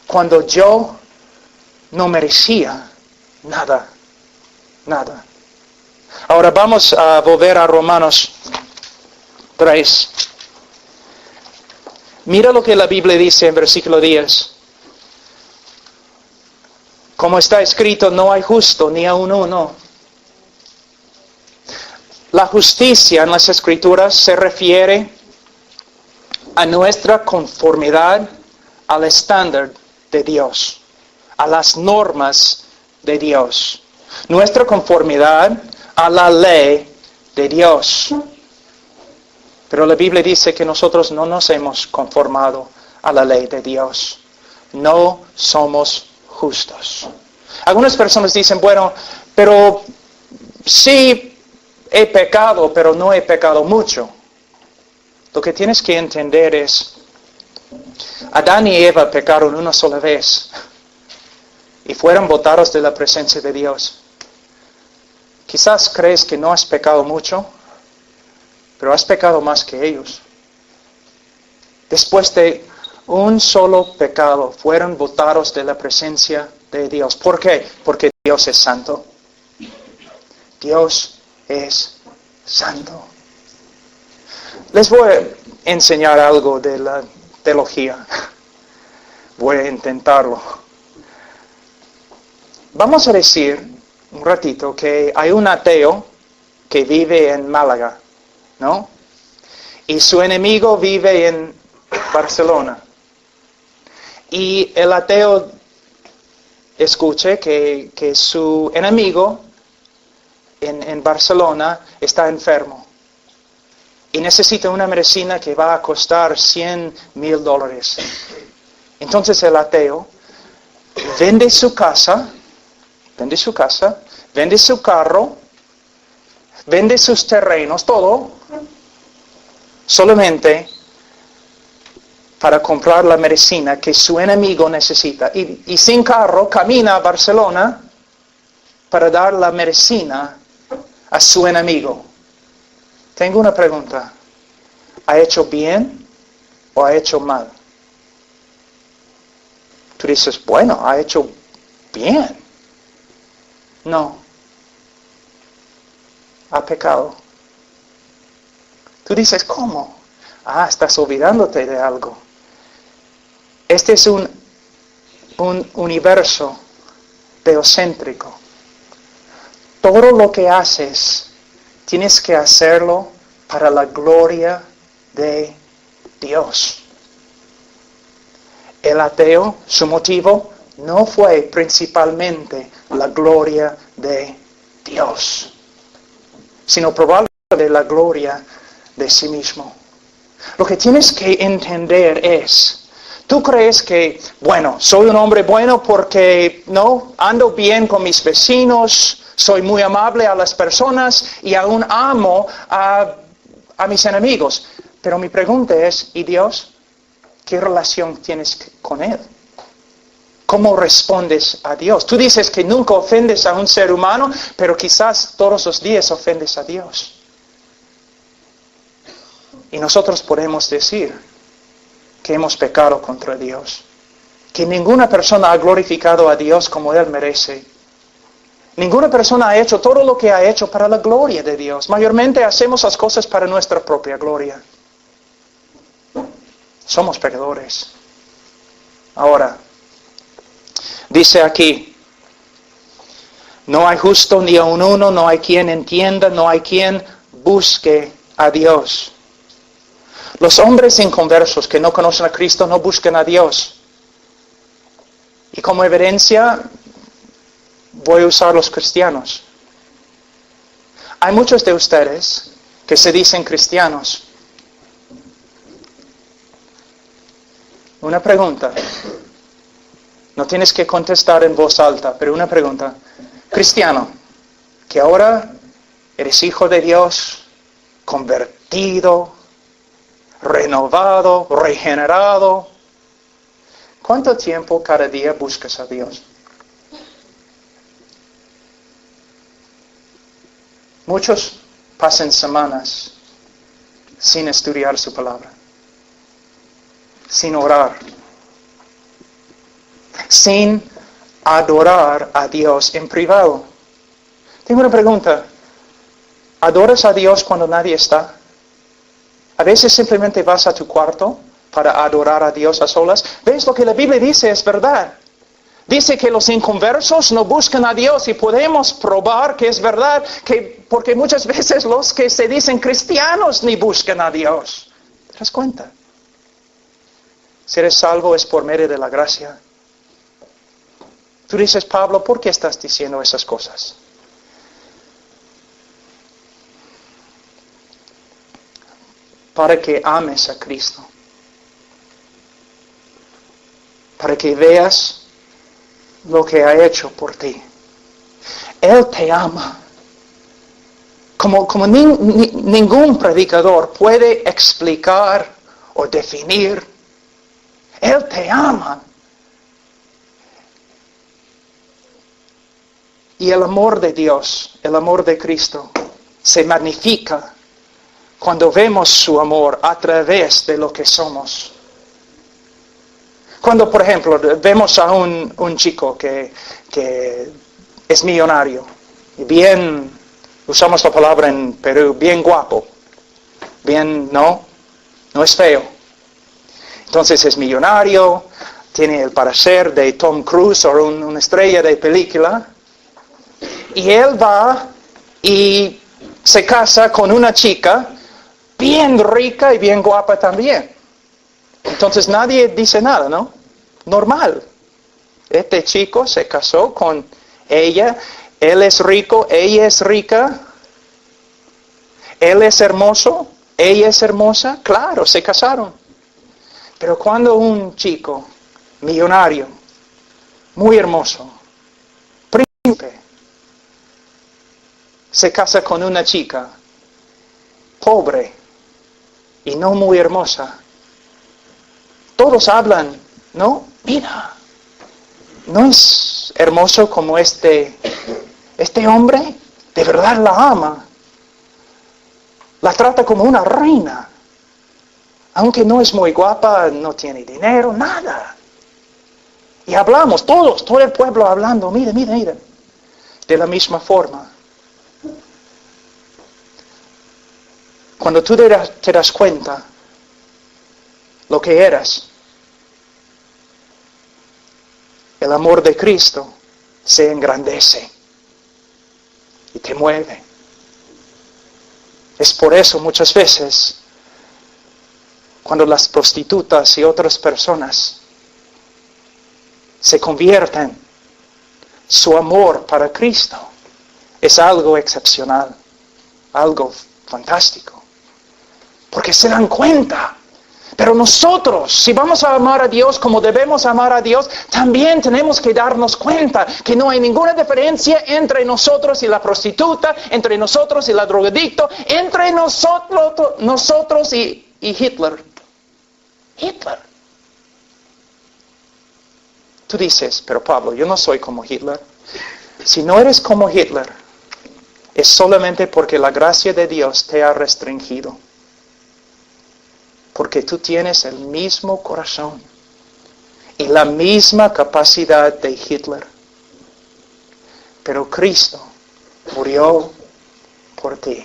Cuando yo no merecía nada. Nada. Ahora vamos a volver a Romanos 3. Mira lo que la Biblia dice en versículo 10. Como está escrito, no hay justo ni aun uno. La justicia en las Escrituras se refiere a nuestra conformidad al estándar de Dios, a las normas de Dios. Nuestra conformidad a la ley de Dios. Pero la Biblia dice que nosotros no nos hemos conformado a la ley de Dios. No somos justos. Algunas personas dicen, bueno, pero sí, he pecado, pero no he pecado mucho. Lo que tienes que entender es, Adán y Eva pecaron una sola vez y fueron botados de la presencia de Dios. Quizás crees que no has pecado mucho, pero has pecado más que ellos. Después de un solo pecado, fueron botados de la presencia de Dios. ¿Por qué? Porque Dios es santo. Dios es santo. Les voy a enseñar algo de la teología. Voy a intentarlo. Vamos a decir un ratito que hay un ateo que vive en Málaga, ¿no? Y su enemigo vive en Barcelona. Y el ateo escuche que su enemigo en Barcelona está enfermo. Y necesita una medicina que va a costar $100,000. Entonces el ateo vende su casa, vende su carro, vende sus terrenos, todo, solamente para comprar la medicina que su enemigo necesita. Y sin carro camina a Barcelona para dar la medicina a su enemigo. Tengo una pregunta. ¿Ha hecho bien o ha hecho mal? Tú dices, bueno, ha hecho bien. No. Ha pecado. Tú dices, ¿cómo? Estás olvidándote de algo. Este es un universo teocéntrico. Todo lo que haces, tienes que hacerlo para la gloria de Dios. El ateo, su motivo no fue principalmente la gloria de Dios, sino probablemente la gloria de sí mismo. Lo que tienes que entender es, tú crees que, bueno, soy un hombre bueno porque, no, ando bien con mis vecinos, soy muy amable a las personas y aún amo a mis enemigos. Pero mi pregunta es, ¿y Dios? ¿Qué relación tienes con Él? ¿Cómo respondes a Dios? Tú dices que nunca ofendes a un ser humano, pero quizás todos los días ofendes a Dios. Y nosotros podemos decir que hemos pecado contra Dios, que ninguna persona ha glorificado a Dios como Él merece. Ninguna persona ha hecho todo lo que ha hecho para la gloria de Dios. Mayormente hacemos las cosas para nuestra propia gloria. Somos pecadores. Ahora, dice aquí, no hay justo ni aun uno, no hay quien entienda, no hay quien busque a Dios. Los hombres inconversos que no conocen a Cristo no buscan a Dios. Y como evidencia, voy a usar los cristianos. Hay muchos de ustedes que se dicen cristianos. Una pregunta. No tienes que contestar en voz alta, pero una pregunta. Cristiano, que ahora eres hijo de Dios, convertido, renovado, regenerado. ¿Cuánto tiempo cada día buscas a Dios? Muchos pasan semanas sin estudiar su palabra, sin orar, sin adorar a Dios en privado. Tengo una pregunta. ¿Adoras a Dios cuando nadie está? A veces simplemente vas a tu cuarto para adorar a Dios a solas. ¿Ves lo que la Biblia dice? Es verdad. Dice que los inconversos no buscan a Dios y podemos probar que es verdad, porque muchas veces los que se dicen cristianos ni buscan a Dios. ¿Te das cuenta? Si eres salvo es por medio de la gracia. Tú dices, Pablo, ¿por qué estás diciendo esas cosas? Para que ames a Cristo. Para que veas lo que ha hecho por ti. Él te ama. Como ningún predicador puede explicar o definir. Él te ama. Y el amor de Dios, el amor de Cristo, se magnifica cuando vemos su amor a través de lo que somos. Cuando, por ejemplo, vemos a un chico que es millonario, y bien, usamos la palabra en Perú, bien guapo, bien, no es feo. Entonces es millonario, tiene el parecer de Tom Cruise o una estrella de película, y él va y se casa con una chica bien rica y bien guapa también. Entonces nadie dice nada, ¿no? Normal. Este chico se casó con ella, él es rico, ella es rica, él es hermoso, ella es hermosa, claro, se casaron. Pero cuando un chico millonario, muy hermoso, príncipe, se casa con una chica pobre y no muy hermosa, todos hablan, ¿no? Mira, ¿no es hermoso como este hombre? De verdad la ama. La trata como una reina. Aunque no es muy guapa, no tiene dinero, nada. Y hablamos todos, todo el pueblo hablando, mira. De la misma forma. Cuando tú te das cuenta lo que eras, el amor de Cristo se engrandece y te mueve. Es por eso muchas veces, cuando las prostitutas y otras personas se convierten, su amor para Cristo es algo excepcional, algo fantástico, porque se dan cuenta. Pero nosotros, si vamos a amar a Dios como debemos amar a Dios, también tenemos que darnos cuenta que no hay ninguna diferencia entre nosotros y la prostituta, entre nosotros y la drogadicto, entre nosotros y Hitler. Hitler. Tú dices, pero Pablo, yo no soy como Hitler. Si no eres como Hitler, es solamente porque la gracia de Dios te ha restringido. Porque tú tienes el mismo corazón y la misma capacidad de Hitler. Pero Cristo murió por ti.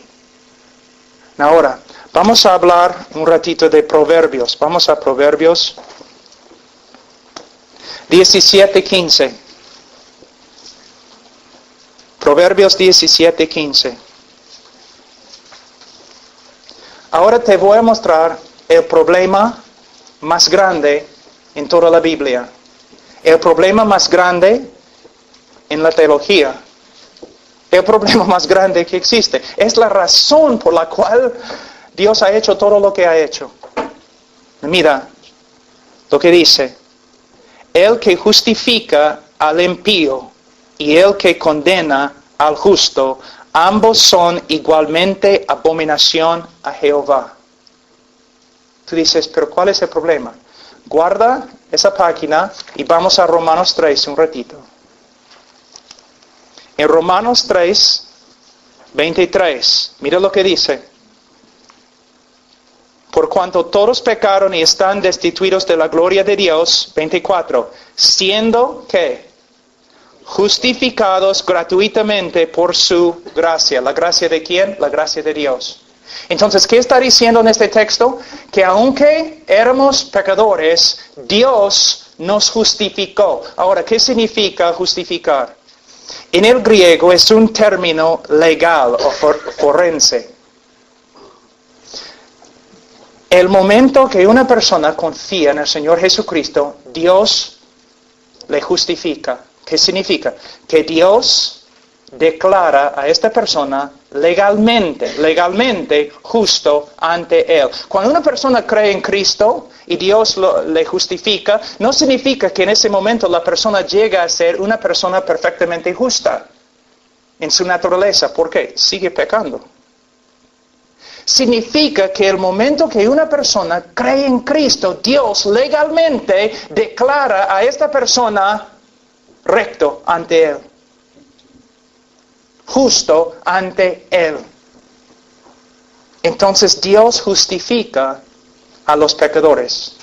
Ahora, vamos a hablar un ratito de Proverbios. Vamos a Proverbios 17:15. Proverbios 17:15. Ahora te voy a mostrar el problema más grande en toda la Biblia. El problema más grande en la teología. El problema más grande que existe. Es la razón por la cual Dios ha hecho todo lo que ha hecho. Mira lo que dice. El que justifica al impío y el que condena al justo, ambos son igualmente abominación a Jehová. Tú dices, pero ¿cuál es el problema? Guarda esa página y vamos a Romanos 3 un ratito. En Romanos 3, 23, mira lo que dice. Por cuanto todos pecaron y están destituidos de la gloria de Dios, 24, siendo que justificados gratuitamente por su gracia. ¿La gracia de quién? La gracia de Dios. Entonces, ¿qué está diciendo en este texto? Que aunque éramos pecadores, Dios nos justificó. Ahora, ¿qué significa justificar? En el griego es un término legal o forense. El momento que una persona confía en el Señor Jesucristo, Dios le justifica. ¿Qué significa? Que Dios declara a esta persona legalmente justo ante Él. Cuando una persona cree en Cristo y Dios le justifica, no significa que en ese momento la persona llega a ser una persona perfectamente justa en su naturaleza. ¿Por qué? Sigue pecando. Significa que el momento que una persona cree en Cristo, Dios legalmente declara a esta persona recto ante Él. Justo ante Él. Entonces Dios justifica a los pecadores.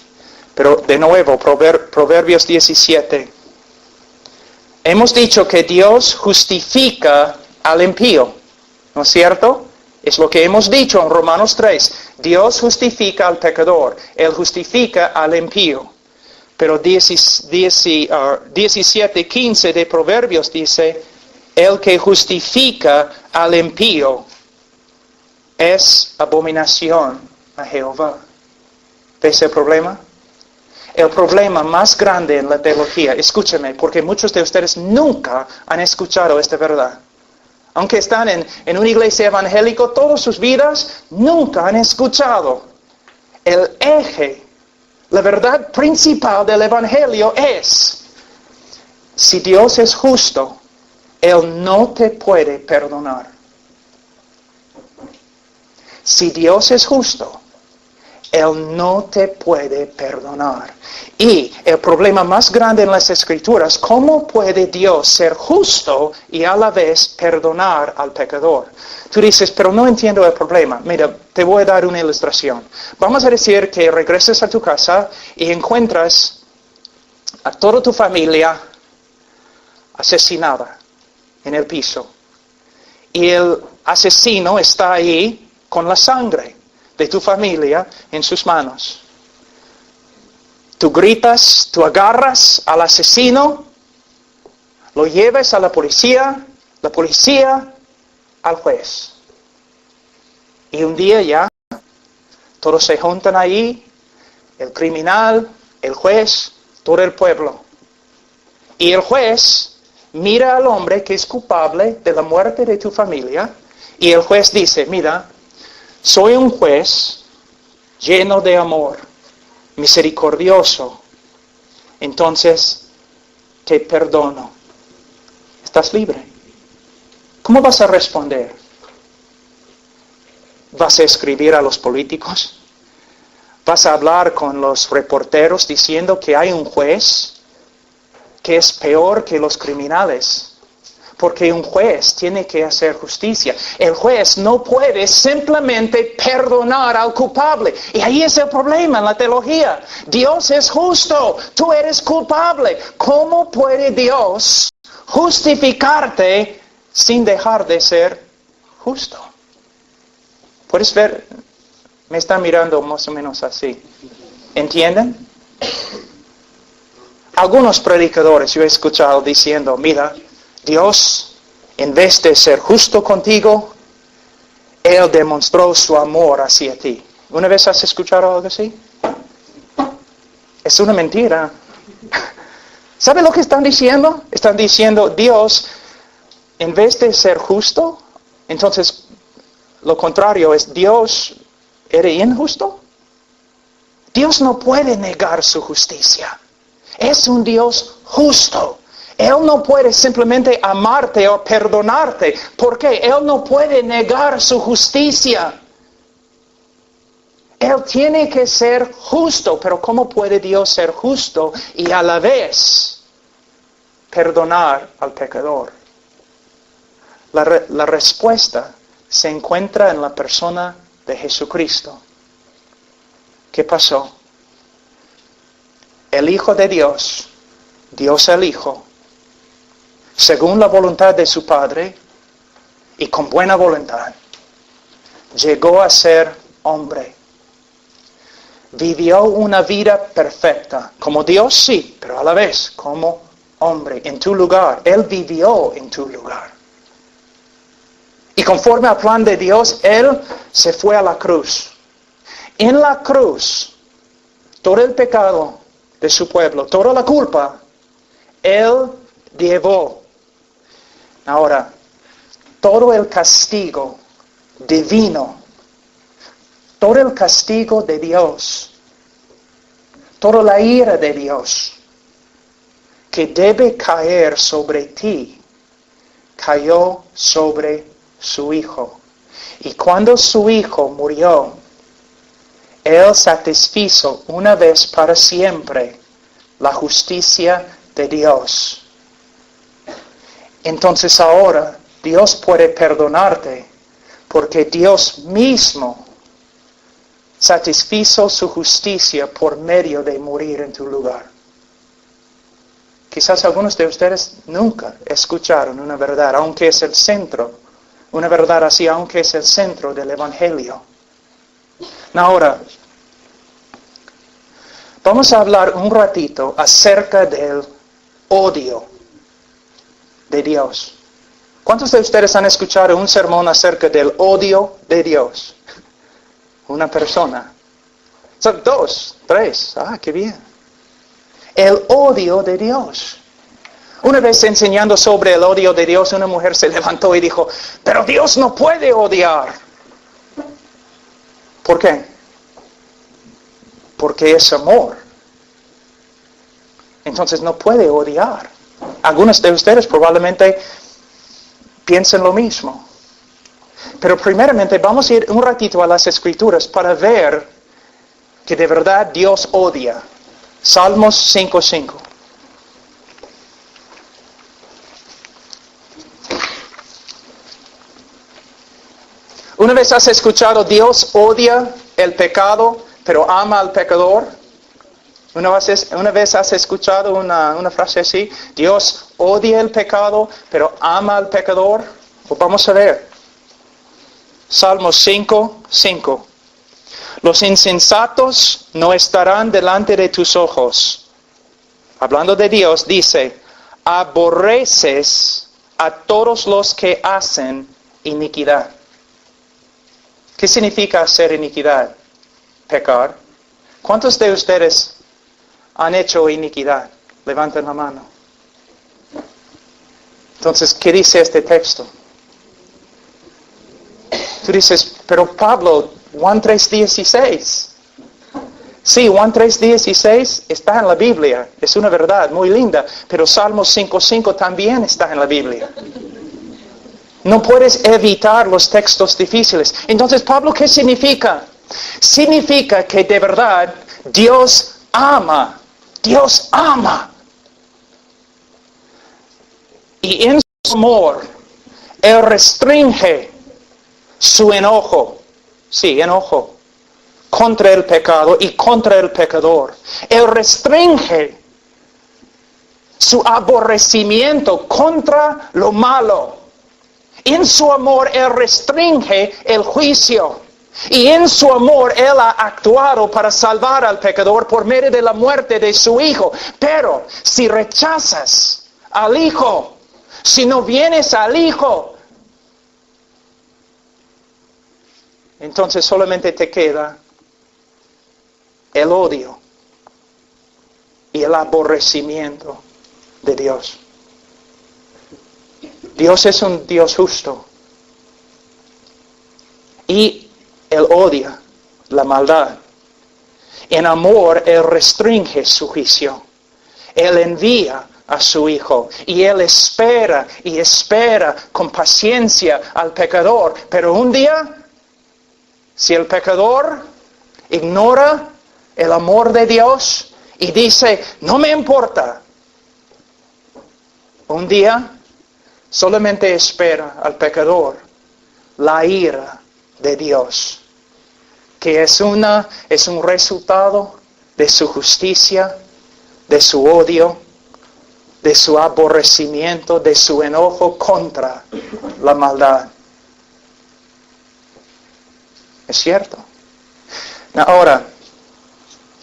Pero de nuevo, Proverbios 17. Hemos dicho que Dios justifica al impío, ¿no es cierto? Es lo que hemos dicho en Romanos 3. Dios justifica al pecador. Él justifica al impío. Pero 17:15 de Proverbios dice, el que justifica al impío es abominación a Jehová. ¿Ves el problema? El problema más grande en la teología, escúchame, porque muchos de ustedes nunca han escuchado esta verdad. Aunque están en una iglesia evangélica todas sus vidas, nunca han escuchado. El eje, la verdad principal del evangelio es, si Dios es justo, Él no te puede perdonar. Si Dios es justo, Él no te puede perdonar. Y el problema más grande en las Escrituras, ¿cómo puede Dios ser justo y a la vez perdonar al pecador? Tú dices, pero no entiendo el problema. Mira, te voy a dar una ilustración. Vamos a decir que regresas a tu casa y encuentras a toda tu familia asesinada en el piso. Y el asesino está ahí con la sangre de tu familia en sus manos. Tú gritas, tú agarras al asesino, lo llevas a la policía al juez. Y un día ya, todos se juntan ahí, el criminal, el juez, todo el pueblo. Y el juez mira al hombre que es culpable de la muerte de tu familia, y el juez dice, mira, soy un juez lleno de amor, misericordioso, entonces te perdono. Estás libre. ¿Cómo vas a responder? ¿Vas a escribir a los políticos? ¿Vas a hablar con los reporteros diciendo que hay un juez que es peor que los criminales? Porque un juez tiene que hacer justicia. El juez no puede simplemente perdonar al culpable. Y ahí es el problema en la teología. Dios es justo, tú eres culpable. ¿Cómo puede Dios justificarte sin dejar de ser justo? ¿Puedes ver? Me están mirando más o menos así. ¿Entienden? Algunos predicadores yo he escuchado diciendo, mira, Dios, en vez de ser justo contigo, Él demostró su amor hacia ti. ¿Una vez has escuchado algo así? Es una mentira. ¿Sabe lo que están diciendo? Están diciendo, Dios, en vez de ser justo, entonces lo contrario es, Dios, ¿eres injusto? Dios no puede negar su justicia. Es un Dios justo. Él no puede simplemente amarte o perdonarte, porque Él no puede negar su justicia. Él tiene que ser justo, pero ¿cómo puede Dios ser justo y a la vez perdonar al pecador? La respuesta se encuentra en la persona de Jesucristo. ¿Qué pasó? El Hijo de Dios, Dios el Hijo, según la voluntad de su Padre y con buena voluntad, llegó a ser hombre. Vivió una vida perfecta, como Dios sí, pero a la vez como hombre, en tu lugar. Él vivió en tu lugar. Y conforme al plan de Dios, Él se fue a la cruz. En la cruz, todo el pecado de su pueblo, toda la culpa, Él llevó. Ahora, todo el castigo divino, todo el castigo de Dios, toda la ira de Dios que debe caer sobre ti, cayó sobre su Hijo. Y cuando su Hijo murió, Él satisfizo una vez para siempre la justicia de Dios. Entonces ahora Dios puede perdonarte porque Dios mismo satisfizo su justicia por medio de morir en tu lugar. Quizás algunos de ustedes nunca escucharon una verdad, aunque es el centro, una verdad así, aunque es el centro del Evangelio. Ahora, Vamos a hablar un ratito acerca del odio de Dios. ¿Cuántos de ustedes han escuchado un sermón acerca del odio de Dios? Una persona. Son 2, 3. Qué bien. El odio de Dios. Una vez enseñando sobre el odio de Dios, una mujer se levantó y dijo, pero Dios no puede odiar. ¿Por qué? Porque es amor. Entonces no puede odiar. Algunos de ustedes probablemente piensen lo mismo. Pero primeramente vamos a ir un ratito a las Escrituras para ver que de verdad Dios odia. Salmos 5:5. ¿Una vez has escuchado Dios odia el pecado, pero ama al pecador? ¿Una vez has escuchado una frase así? Dios odia el pecado, pero ama al pecador. Pues vamos a ver. Salmos 5:5. Los insensatos no estarán delante de tus ojos. Hablando de Dios, dice, aborreces a todos los que hacen iniquidad. ¿Qué significa hacer iniquidad? Pecar. ¿Cuántos de ustedes han hecho iniquidad? Levanten la mano. Entonces, ¿qué dice este texto? Tú dices, pero Pablo, Juan 3:16. Sí, Juan 3:16 está en la Biblia. Es una verdad muy linda. Pero Salmos 5:5 también está en la Biblia. No puedes evitar los textos difíciles. Entonces, Pablo, ¿qué significa? Significa que de verdad Dios ama. Dios ama. Y en su amor, Él restringe su enojo. Sí, enojo. Contra el pecado y contra el pecador. Él restringe su aborrecimiento contra lo malo. En su amor, Él restringe el juicio. Y en su amor, Él ha actuado para salvar al pecador por medio de la muerte de su Hijo. Pero si rechazas al Hijo, si no vienes al Hijo, entonces solamente te queda el odio y el aborrecimiento de Dios. Dios es un Dios justo. Y Él odia la maldad. En amor, Él restringe su juicio. Él envía a su Hijo. Y Él espera y espera con paciencia al pecador. Pero un día, si el pecador ignora el amor de Dios y dice, no me importa, un día solamente espera al pecador la ira de Dios, que es un resultado de su justicia, de su odio, de su aborrecimiento, de su enojo contra la maldad. ¿Es cierto? Ahora,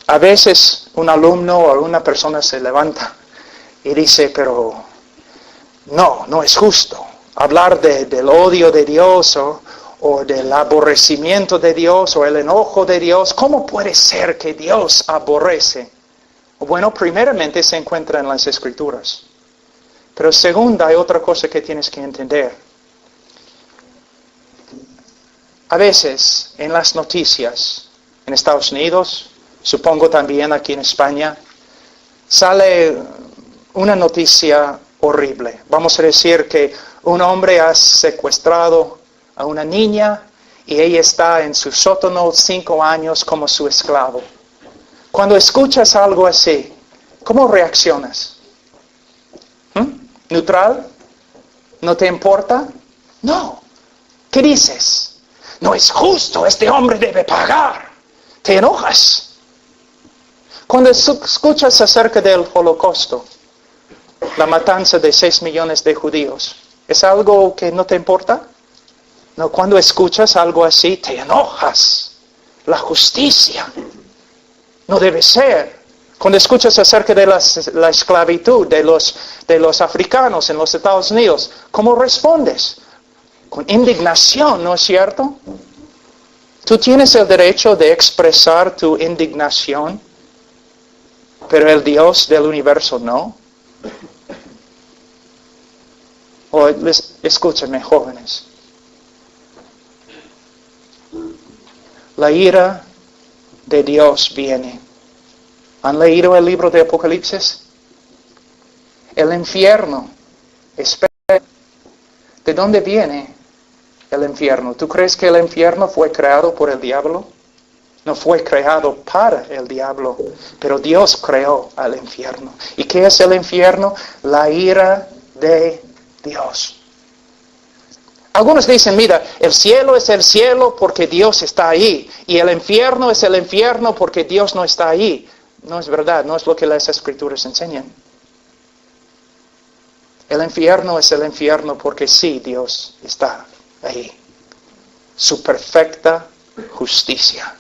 a veces un alumno o una persona se levanta y dice, pero no es justo hablar del odio de Dios o del aborrecimiento de Dios o el enojo de Dios. ¿Cómo puede ser que Dios aborrece? Bueno, primeramente se encuentra en las Escrituras. Pero segunda, hay otra cosa que tienes que entender. A veces en las noticias en Estados Unidos, supongo también aquí en España, sale una noticia horrible. Vamos a decir que un hombre ha secuestrado a una niña y ella está en su sótano 5 años como su esclavo. Cuando escuchas algo así, ¿cómo reaccionas? ¿Neutral? ¿No te importa? No. ¿Qué dices? No es justo, este hombre debe pagar. Te enojas. Cuando escuchas acerca del Holocausto, la matanza de 6 millones de judíos, ¿es algo que no te importa? No, cuando escuchas algo así, te enojas. La justicia no debe ser. Cuando escuchas acerca de la esclavitud de los africanos en los Estados Unidos, ¿cómo respondes? Con indignación, ¿no es cierto? Tú tienes el derecho de expresar tu indignación, pero el Dios del universo no. Escúchame, jóvenes. La ira de Dios viene. ¿Han leído el libro de Apocalipsis? El infierno. Espera. ¿De dónde viene el infierno? ¿Tú crees que el infierno fue creado por el diablo? No fue creado para el diablo, pero Dios creó al infierno. ¿Y qué es el infierno? La ira de Dios. Algunos dicen, mira, el cielo es el cielo porque Dios está ahí, y el infierno es el infierno porque Dios no está ahí. No es verdad, no es lo que las Escrituras enseñan. El infierno es el infierno porque sí, Dios está ahí. Su perfecta justicia.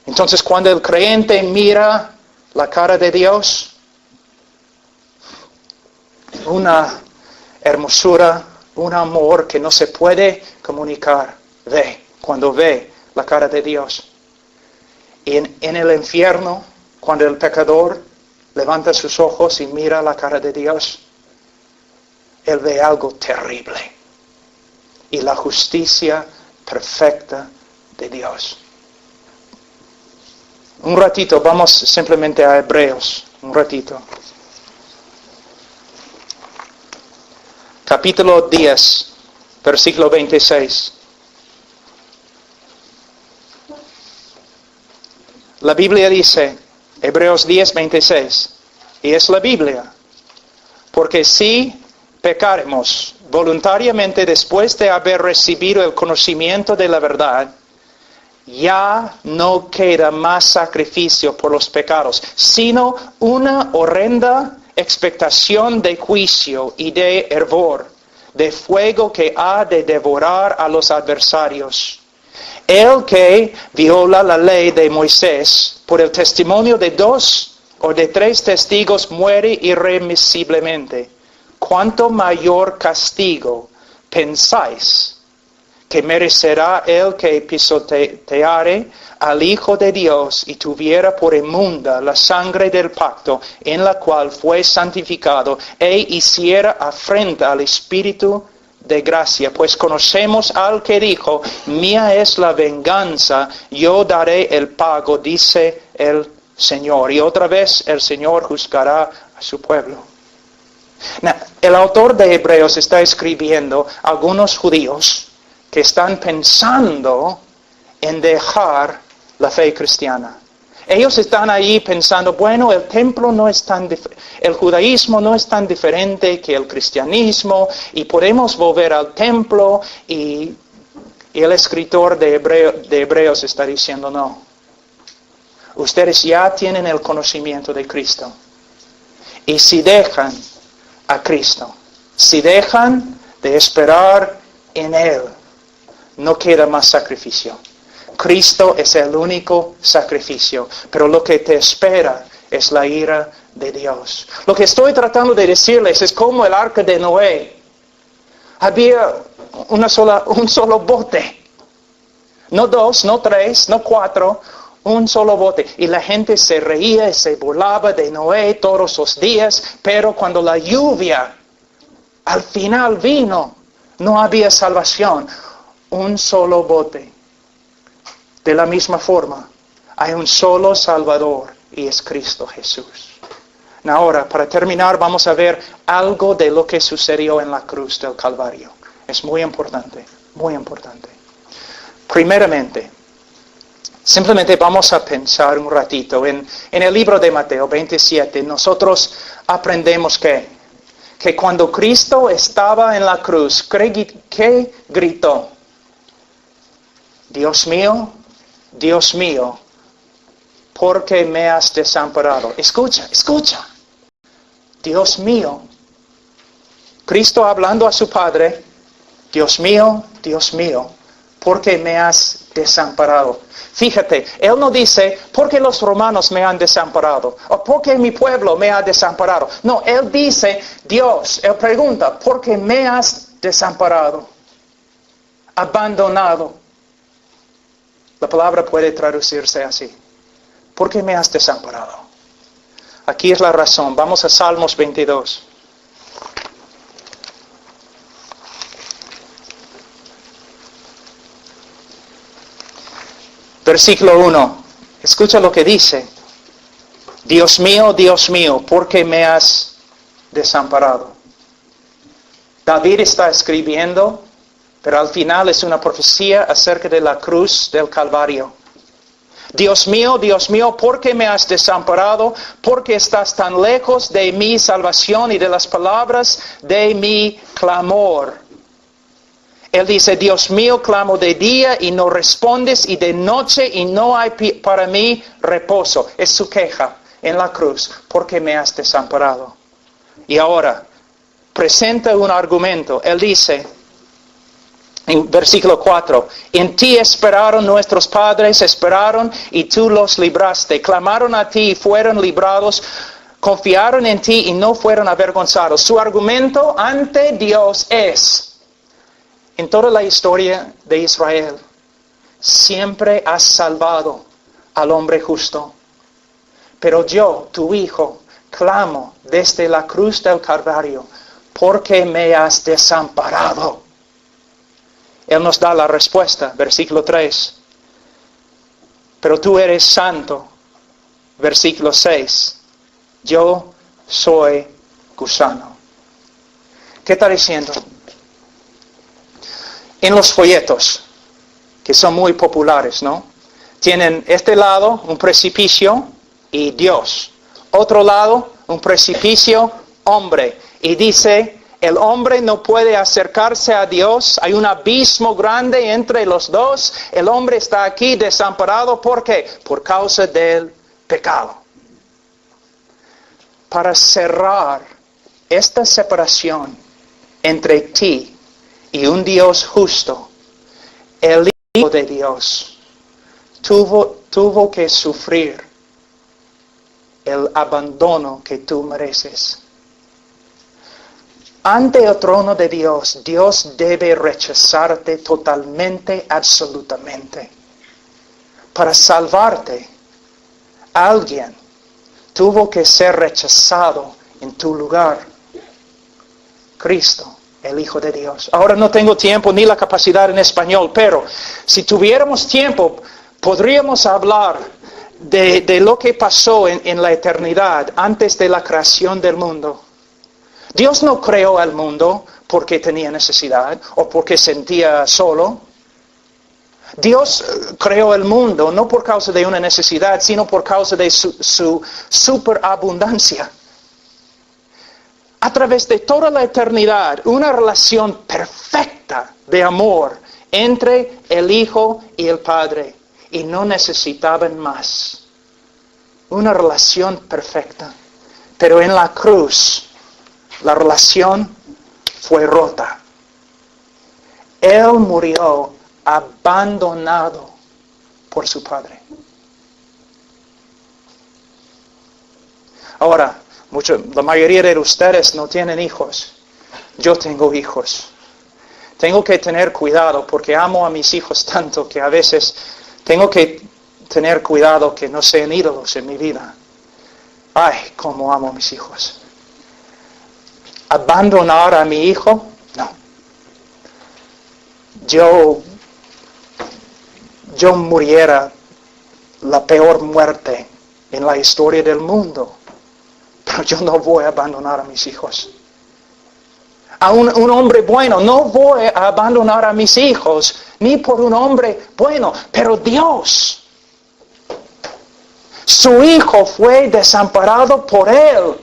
Entonces, cuando el creyente mira la cara de Dios, una hermosura, un amor que no se puede comunicar, cuando ve la cara de Dios. Y en el infierno, cuando el pecador levanta sus ojos y mira la cara de Dios, él ve algo terrible. Y la justicia perfecta de Dios. Un ratito, vamos simplemente a Hebreos, un ratito. Capítulo 10, versículo 26. La Biblia dice, Hebreos 10, 26, y es la Biblia, porque si pecaremos voluntariamente después de haber recibido el conocimiento de la verdad, ya no queda más sacrificio por los pecados, sino una horrenda expectación de juicio y de hervor, de fuego que ha de devorar a los adversarios. El que viola la ley de Moisés por el testimonio de 2 o de 3 testigos muere irremisiblemente. ¿Cuánto mayor castigo pensáis que merecerá el que pisoteare al Hijo de Dios y tuviera por inmunda la sangre del pacto en la cual fue santificado e hiciera afrenta al Espíritu de gracia? Pues conocemos al que dijo, mía es la venganza, yo daré el pago, dice el Señor. Y otra vez el Señor juzgará a su pueblo. El autor de Hebreos está escribiendo a algunos judíos que están pensando en dejar la fe cristiana. Ellos están ahí pensando, bueno, el templo no es tan el judaísmo no es tan diferente que el cristianismo y podemos volver al templo, y el escritor de Hebreos está diciendo no. Ustedes ya tienen el conocimiento de Cristo. Y si dejan a Cristo, si dejan de esperar en Él, no queda más sacrificio. Cristo es el único sacrificio, pero lo que te espera es la ira de Dios. Lo que estoy tratando de decirles es como el arca de Noé. Había un solo bote. No 2, no 3, no 4, un solo bote. Y la gente se reía y se burlaba de Noé todos los días, pero cuando la lluvia al final vino, no había salvación. Un solo bote. De la misma forma, hay un solo Salvador y es Cristo Jesús. Ahora, para terminar, vamos a ver algo de lo que sucedió en la cruz del Calvario. Es muy importante, muy importante. Primeramente, simplemente vamos a pensar un ratito. En el libro de Mateo 27, nosotros aprendemos que cuando Cristo estaba en la cruz, ¿qué gritó? Dios mío, ¿por qué me has desamparado? Escucha. Dios mío. Cristo hablando a su Padre, Dios mío, porque me has desamparado. Fíjate, Él no dice, porque los romanos me han desamparado, o porque mi pueblo me ha desamparado. No, Él dice, Dios, Él pregunta, ¿por qué me has desamparado? Abandonado. La palabra puede traducirse así. ¿Por qué me has desamparado? Aquí es la razón. Vamos a Salmos 22. Versículo 1. Escucha lo que dice. Dios mío, ¿por qué me has desamparado? David está escribiendo, pero al final es una profecía acerca de la cruz del Calvario. Dios mío, ¿por qué me has desamparado? ¿Por qué estás tan lejos de mi salvación y de las palabras de mi clamor? Él dice, Dios mío, clamo de día y no respondes, y de noche y no hay para mí reposo. Es su queja en la cruz, porque me has desamparado. Y ahora, presenta un argumento. Él dice, en versículo 4, en ti esperaron nuestros padres, esperaron y tú los libraste. Clamaron a ti y fueron librados. Confiaron en ti y no fueron avergonzados. Su argumento ante Dios es, en toda la historia de Israel, siempre has salvado al hombre justo. Pero yo, tu hijo, clamo desde la cruz del Calvario, porque me has desamparado. Él nos da la respuesta, versículo 3. Pero tú eres santo, versículo 6. Yo soy gusano. ¿Qué está diciendo? En los folletos, que son muy populares, ¿no? Tienen este lado, un precipicio y Dios. Otro lado, un precipicio, hombre. Y dice, el hombre no puede acercarse a Dios. Hay un abismo grande entre los dos. El hombre está aquí desamparado. ¿Por qué? Por causa del pecado. Para cerrar esta separación entre ti y un Dios justo, el Hijo de Dios tuvo que sufrir el abandono que tú mereces. Ante el trono de Dios, Dios debe rechazarte totalmente, absolutamente. Para salvarte, alguien tuvo que ser rechazado en tu lugar. Cristo, el Hijo de Dios. Ahora no tengo tiempo ni la capacidad en español, pero si tuviéramos tiempo, podríamos hablar de lo que pasó en la eternidad antes de la creación del mundo. Dios no creó al mundo porque tenía necesidad o porque sentía solo. Dios creó el mundo no por causa de una necesidad, sino por causa de su superabundancia. A través de toda la eternidad, una relación perfecta de amor entre el Hijo y el Padre. Y no necesitaban más. Una relación perfecta. Pero en la cruz, la relación fue rota. Él murió abandonado por su Padre. Ahora, la mayoría de ustedes no tienen hijos. Yo tengo hijos. Tengo que tener cuidado porque amo a mis hijos tanto que a veces tengo que tener cuidado que no sean ídolos en mi vida. Ay, cómo amo a mis hijos. ¿Abandonar a mi hijo? No. Yo muriera la peor muerte en la historia del mundo. Pero yo no voy a abandonar a mis hijos. A un hombre bueno, no voy a abandonar a mis hijos, ni por un hombre bueno, pero Dios. Su Hijo fue desamparado por Él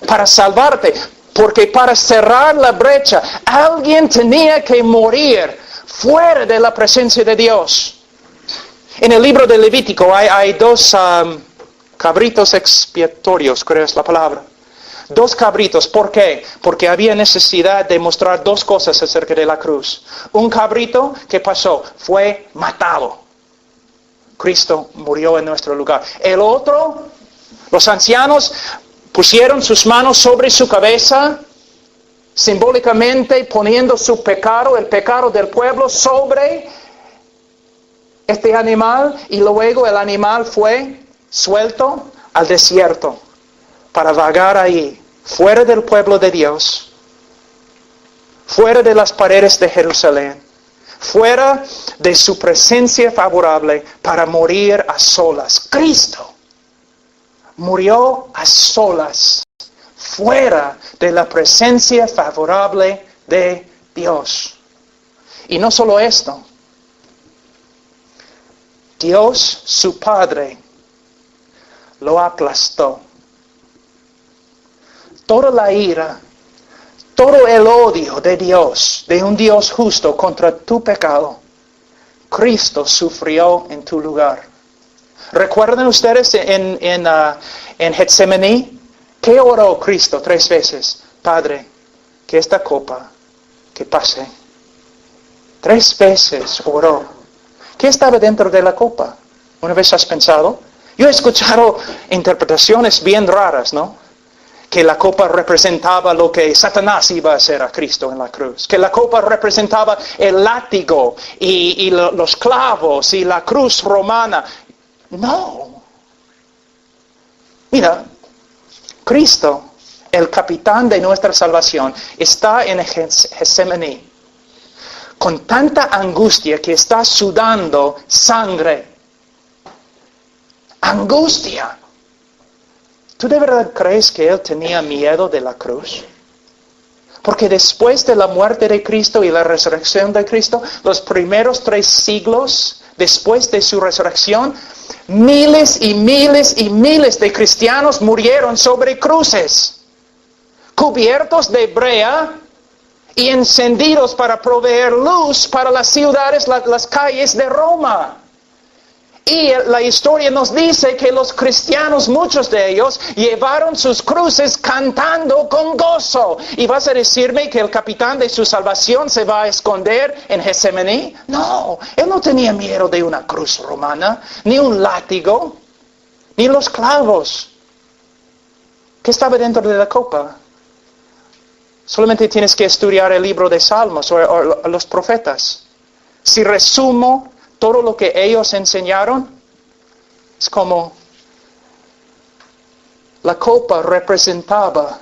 para salvarte, porque para cerrar la brecha, alguien tenía que morir fuera de la presencia de Dios. En el libro de Levítico hay dos cabritos expiatorios, creo es la palabra. 2 cabritos. ¿Por qué? Porque había necesidad de mostrar 2 cosas acerca de la cruz. Un cabrito, ¿qué pasó? Fue matado. Cristo murió en nuestro lugar. El otro, los ancianos pusieron sus manos sobre su cabeza, simbólicamente poniendo su pecado, el pecado del pueblo, sobre este animal, y luego el animal fue suelto al desierto para vagar ahí, fuera del pueblo de Dios, fuera de las paredes de Jerusalén, fuera de su presencia favorable, para morir a solas. Cristo murió a solas, fuera de la presencia favorable de Dios. Y no solo esto, Dios, su Padre, lo aplastó. Toda la ira, todo el odio de Dios, de un Dios justo contra tu pecado, Cristo sufrió en tu lugar. ¿Recuerdan ustedes en Getsemaní? ¿Qué oró Cristo 3 veces? Padre, que esta copa, que pase. 3 veces oró. ¿Qué estaba dentro de la copa? ¿Una vez has pensado? Yo he escuchado interpretaciones bien raras, ¿no? Que la copa representaba lo que Satanás iba a hacer a Cristo en la cruz. Que la copa representaba el látigo y los clavos y la cruz romana. No. Mira, Cristo, el capitán de nuestra salvación, está en Getsemaní con tanta angustia que está sudando sangre. Angustia. ¿Tú de verdad crees que Él tenía miedo de la cruz? Porque después de la muerte de Cristo y la resurrección de Cristo, los primeros 3 siglos después de su resurrección, miles y miles y miles de cristianos murieron sobre cruces, cubiertos de brea y encendidos para proveer luz para las ciudades, las calles de Roma. Y la historia nos dice que los cristianos, muchos de ellos, llevaron sus cruces cantando con gozo. ¿Y vas a decirme que el capitán de su salvación se va a esconder en Getsemaní? No, él no tenía miedo de una cruz romana, ni un látigo, ni los clavos. ¿Qué estaba dentro de la copa? Solamente tienes que estudiar el libro de Salmos o los profetas. Si resumo todo lo que ellos enseñaron, es como la copa representaba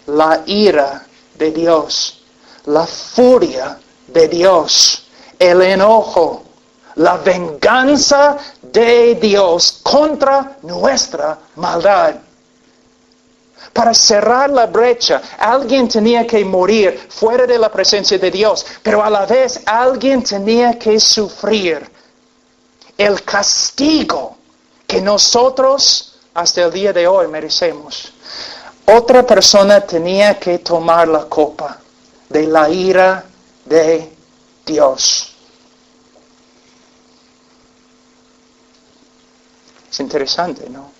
la ira de Dios, la furia de Dios, el enojo, la venganza de Dios contra nuestra maldad. Para cerrar la brecha, alguien tenía que morir fuera de la presencia de Dios, pero a la vez alguien tenía que sufrir el castigo que nosotros hasta el día de hoy merecemos. Otra persona tenía que tomar la copa de la ira de Dios. Es interesante, ¿no?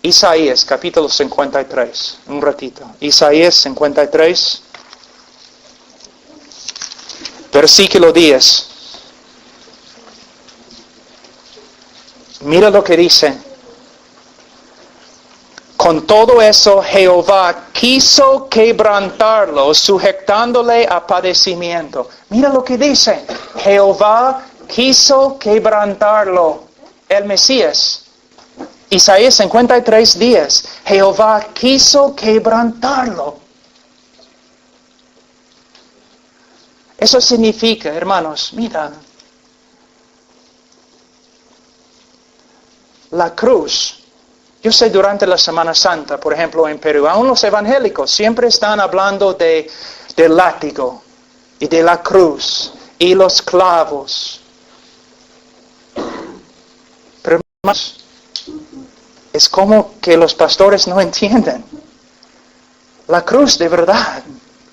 Isaías, capítulo 53, un ratito. Isaías 53, versículo 10. Mira lo que dice. Con todo eso, Jehová quiso quebrantarlo, sujetándole a padecimiento. Mira lo que dice. Jehová quiso quebrantarlo. El Mesías. Isaías 53, 10. Jehová quiso quebrantarlo. Eso significa, hermanos, mira, la cruz. Yo sé durante la Semana Santa, por ejemplo, en Perú, aún los evangélicos siempre están hablando del látigo y de la cruz y los clavos. Pero, hermanos, es como que los pastores no entienden. La cruz de verdad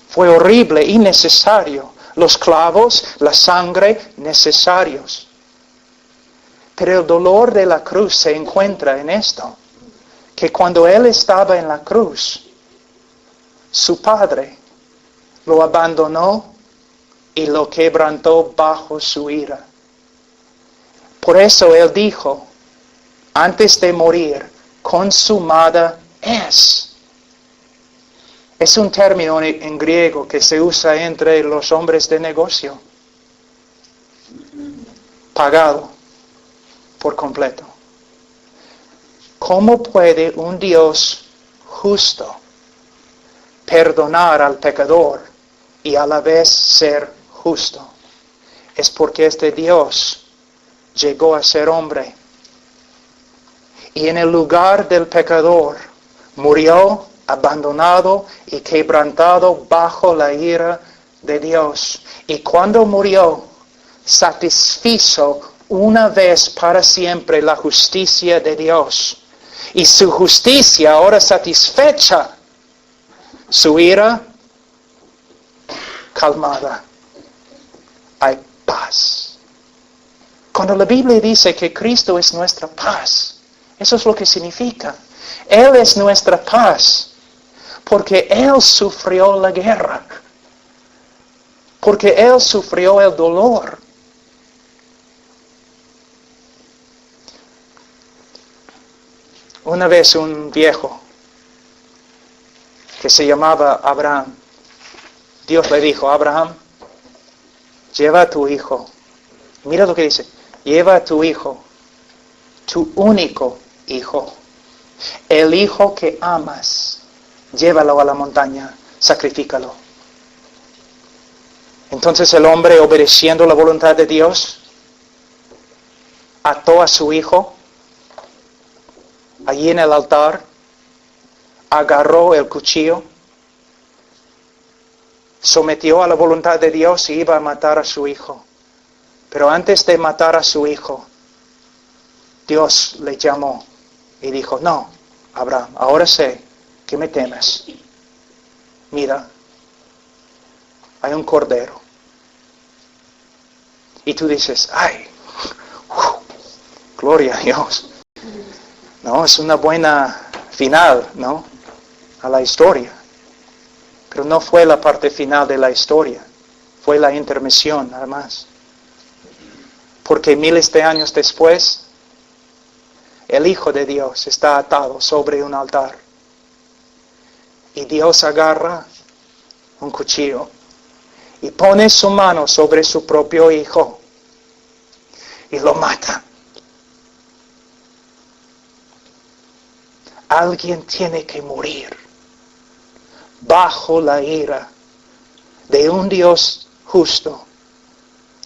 fue horrible y necesario. Los clavos, la sangre, necesarios. Pero el dolor de la cruz se encuentra en esto. que cuando Él estaba en la cruz, su Padre lo abandonó y lo quebrantó bajo su ira. Por eso Él dijo, antes de morir, consumada es. Es un término en griego que se usa entre los hombres de negocio. Pagado por completo. ¿Cómo puede un Dios justo perdonar al pecador y a la vez ser justo? Es porque este Dios llegó a ser hombre. Y en el lugar del pecador murió abandonado y quebrantado bajo la ira de Dios. Y cuando murió, satisfizo una vez para siempre la justicia de Dios. Y su justicia ahora satisfecha, su ira calmada. Hay paz. Cuando la Biblia dice que Cristo es nuestra paz, eso es lo que significa. Él es nuestra paz, porque Él sufrió la guerra, porque Él sufrió el dolor. Una vez un viejo que se llamaba Abraham, Dios le dijo, Abraham, lleva a tu hijo. Mira lo que dice, lleva a tu hijo, tu único hijo, el hijo que amas, llévalo a la montaña, sacrifícalo. Entonces el hombre, obedeciendo la voluntad de Dios, ató a su hijo allí en el altar, agarró el cuchillo, sometió a la voluntad de Dios y iba a matar a su hijo. Pero antes de matar a su hijo, Dios le llamó y dijo, no, Abraham, ahora sé que me temes. Mira, hay un cordero. Y tú dices, ay, gloria a Dios. No, es una buena final, ¿no? A la historia. Pero no fue la parte final de la historia. Fue la intermisión, nada más. Porque miles de años después, el Hijo de Dios está atado sobre un altar. Y Dios agarra un cuchillo y pone su mano sobre su propio Hijo y lo mata. Alguien tiene que morir bajo la ira de un Dios justo,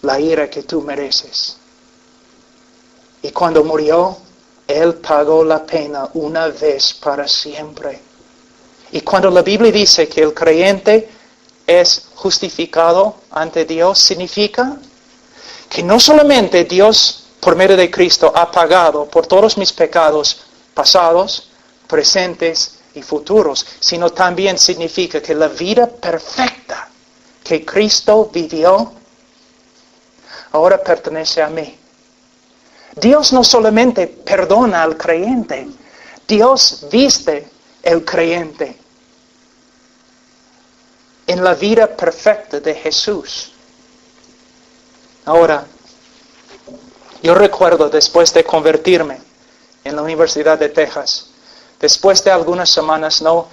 la ira que tú mereces. Y cuando murió, Él pagó la pena una vez para siempre. Y cuando la Biblia dice que el creyente es justificado ante Dios, significa que no solamente Dios, por medio de Cristo, ha pagado por todos mis pecados pasados, presentes y futuros, sino también significa que la vida perfecta que Cristo vivió, ahora pertenece a mí. Dios no solamente perdona al creyente, Dios viste el creyente en la vida perfecta de Jesús. Ahora, yo recuerdo después de convertirme en la Universidad de Texas, después de algunas semanas, no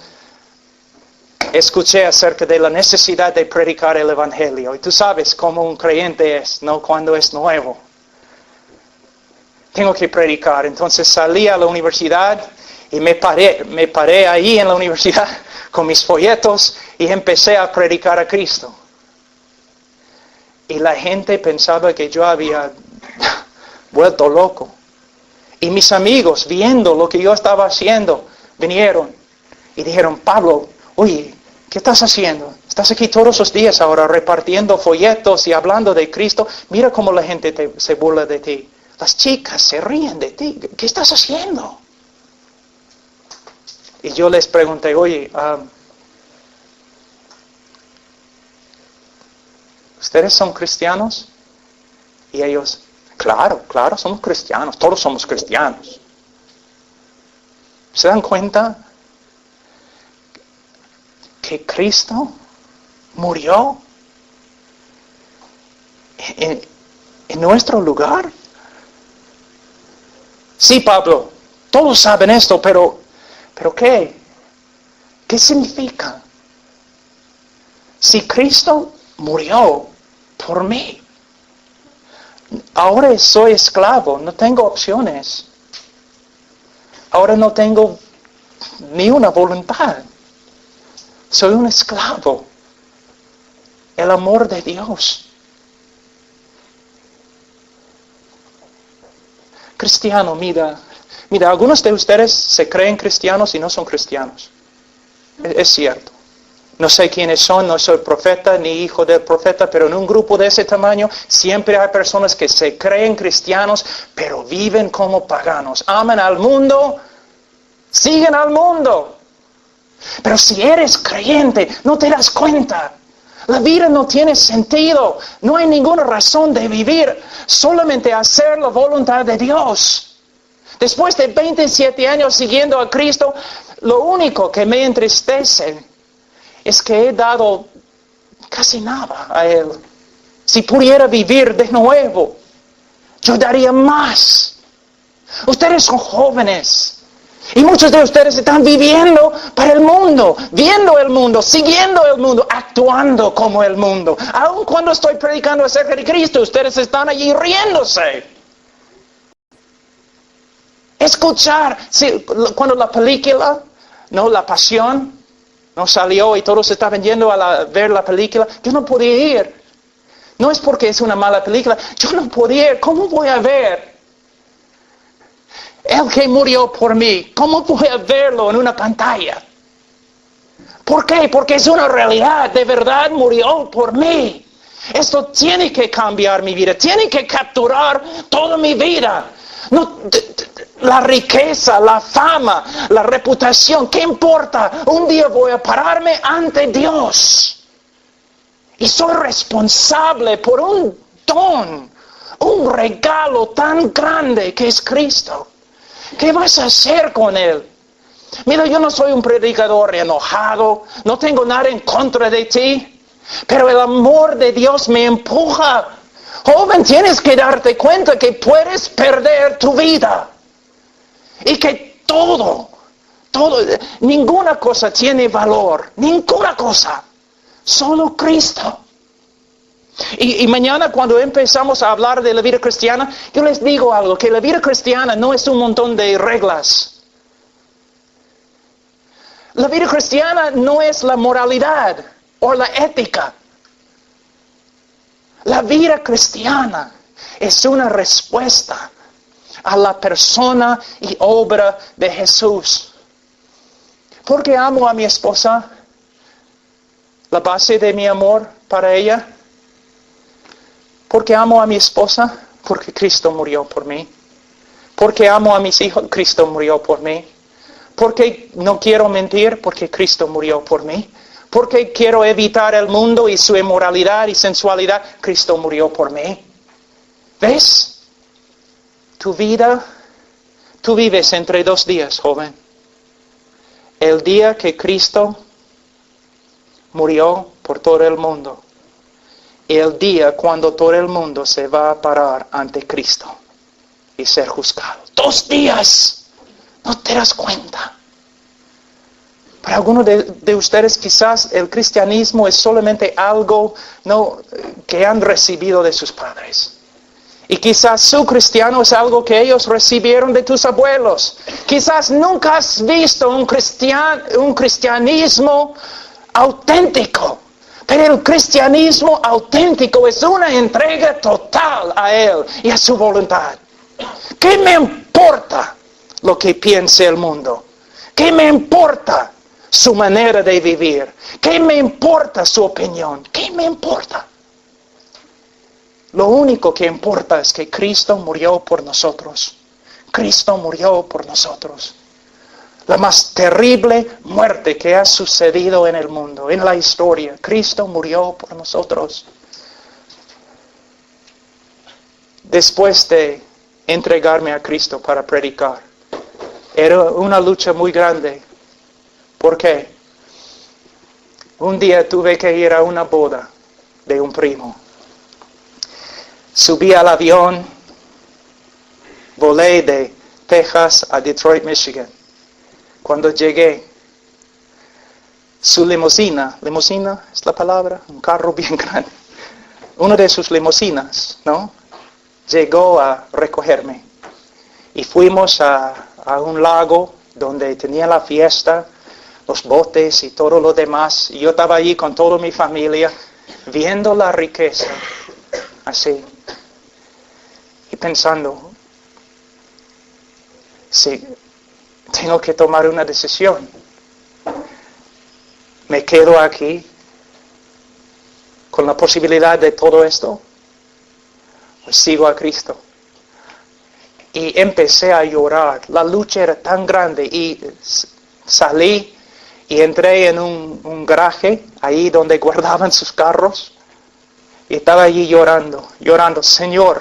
escuché acerca de la necesidad de predicar el Evangelio. Y tú sabes cómo un creyente es, ¿no? Cuando es nuevo. Tengo que predicar. Entonces salí a la universidad y me paré ahí en la universidad con mis folletos y empecé a predicar a Cristo. Y la gente pensaba que yo había vuelto loco. Y mis amigos, viendo lo que yo estaba haciendo, vinieron y dijeron, Pablo, oye, ¿qué estás haciendo? Estás aquí todos los días ahora repartiendo folletos y hablando de Cristo. Mira cómo la gente se burla de ti. Las chicas se ríen de ti. ¿Qué estás haciendo? Y yo les pregunté, oye, ¿ustedes son cristianos? Y ellos, claro, somos cristianos, todos somos cristianos. ¿Se dan cuenta que Cristo murió en nuestro lugar? Sí, Pablo, todos saben esto, pero ¿qué? ¿Qué significa? Si Cristo murió por mí, ahora soy esclavo, no tengo opciones. Ahora no tengo ni una voluntad. Soy un esclavo. El amor de Dios. Cristiano, mira, algunos de ustedes se creen cristianos y no son cristianos. Es cierto. No sé quiénes son, no soy profeta ni hijo del profeta, pero en un grupo de ese tamaño siempre hay personas que se creen cristianos, pero viven como paganos. Aman al mundo, siguen al mundo. Pero si eres creyente, no te das cuenta. La vida no tiene sentido. No hay ninguna razón de vivir. Solamente hacer la voluntad de Dios. Después de 27 años siguiendo a Cristo, lo único que me entristece es que he dado casi nada a Él. Si pudiera vivir de nuevo, yo daría más. Ustedes son jóvenes. Y muchos de ustedes están viviendo para el mundo, viendo el mundo, siguiendo el mundo, actuando como el mundo. Aun cuando estoy predicando acerca de Cristo, ustedes están allí riéndose. Escuchar, sí, cuando la película, no, La Pasión, no salió y todos estaban yendo a ver la película, yo no podía ir. No es porque es una mala película, yo no podía ir. ¿Cómo voy a ver el que murió por mí? ¿Cómo voy a verlo en una pantalla? ¿Por qué? Porque es una realidad. De verdad murió por mí. Esto tiene que cambiar mi vida. Tiene que capturar toda mi vida. No, la riqueza, la fama, la reputación, ¿qué importa? Un día voy a pararme ante Dios. Y soy responsable por un don, un regalo tan grande que es Cristo. ¿Qué vas a hacer con Él? Mira, yo no soy un predicador enojado, no tengo nada en contra de ti, pero el amor de Dios me empuja. Joven, tienes que darte cuenta que puedes perder tu vida. Y que todo, ninguna cosa tiene valor, ninguna cosa, solo Cristo. Y mañana cuando empezamos a hablar de la vida cristiana, yo les digo algo, que la vida cristiana no es un montón de reglas. La vida cristiana no es la moralidad o la ética. La vida cristiana es una respuesta a la persona y obra de Jesús. ¿Por qué amo a mi esposa? La base de mi amor para ella. ¿Por qué amo a mi esposa? Porque Cristo murió por mí. ¿Por qué amo a mis hijos? Cristo murió por mí. ¿Por qué no quiero mentir? Porque Cristo murió por mí. ¿Por qué quiero evitar el mundo y su inmoralidad y sensualidad? Cristo murió por mí. ¿Ves? Tu vida, tú vives entre dos días, joven. El día que Cristo murió por todo el mundo. Y el día cuando todo el mundo se va a parar ante Cristo y ser juzgado. 2 días. ¿No te das cuenta? Para algunos de ustedes quizás el cristianismo es solamente algo que han recibido de sus padres. Y quizás su cristiano es algo que ellos recibieron de tus abuelos. Quizás nunca has visto un cristianismo auténtico. Pero el cristianismo auténtico es una entrega total a Él y a su voluntad. ¿Qué me importa lo que piense el mundo? ¿Qué me importa su manera de vivir? ¿Qué me importa su opinión? ¿Qué me importa? Lo único que importa es que Cristo murió por nosotros. Cristo murió por nosotros. La más terrible muerte que ha sucedido en el mundo, en la historia. Cristo murió por nosotros. Después de entregarme a Cristo para predicar, Era una lucha muy grande. ¿Por qué? Un día tuve que ir a una boda de un primo. Subí al avión, volé de Texas a Detroit, Michigan. Cuando llegué, su limusina es la palabra, un carro bien grande, una de sus limusinas, ¿no? Llegó a recogerme. Y fuimos a un lago donde tenía la fiesta, los botes y todo lo demás. Y yo estaba allí con toda mi familia, viendo la riqueza, así. Y pensando, sí, tengo que tomar una decisión. ¿Me quedo aquí con la posibilidad de todo esto? ¿O sigo a Cristo? Y empecé a llorar. La lucha era tan grande y salí y entré en un garaje, ahí donde guardaban sus carros. Y estaba allí llorando, Señor,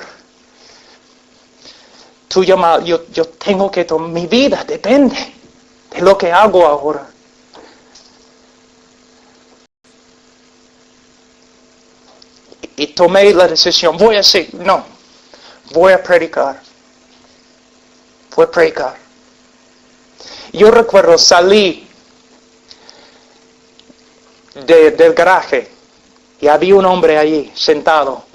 yo tengo que tomar, mi vida depende de lo que hago ahora. Y tomé la decisión, voy a predicar. Fue predicar. Yo recuerdo salí del garaje y había un hombre allí sentado,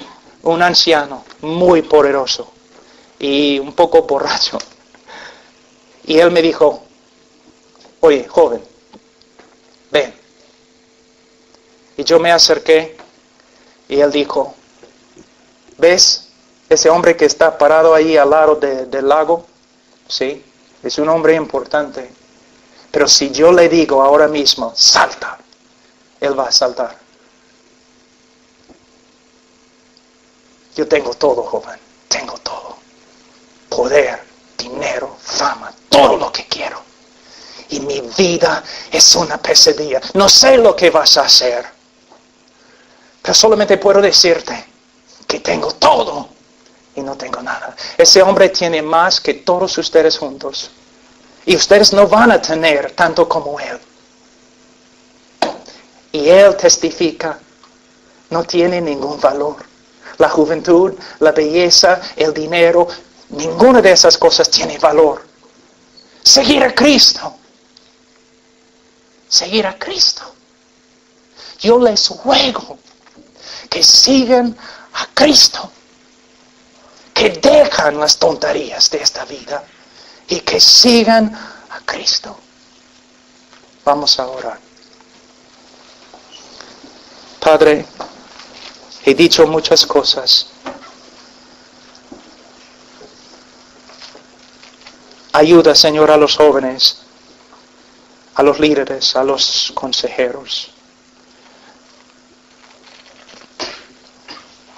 un anciano muy poderoso y un poco borracho. Y él me dijo, oye, joven, ven. Y yo me acerqué y él dijo, ¿ves ese hombre que está parado ahí al lado del lago? Sí, es un hombre importante. Pero si yo le digo ahora mismo, salta, él va a saltar. Yo tengo todo, joven, tengo todo. Poder, dinero, fama, todo lo que quiero. Y mi vida es una pesadilla. No sé lo que vas a hacer. Pero solamente puedo decirte que tengo todo y no tengo nada. Ese hombre tiene más que todos ustedes juntos. Y ustedes no van a tener tanto como él. Y él testifica, no tiene ningún valor. La juventud, la belleza, el dinero, ninguna de esas cosas tiene valor. Seguir a Cristo. Seguir a Cristo. Yo les ruego que sigan a Cristo. Que dejan las tonterías de esta vida y que sigan a Cristo. Vamos a orar. Padre, he dicho muchas cosas. Ayuda, Señor, a los jóvenes, a los líderes, a los consejeros.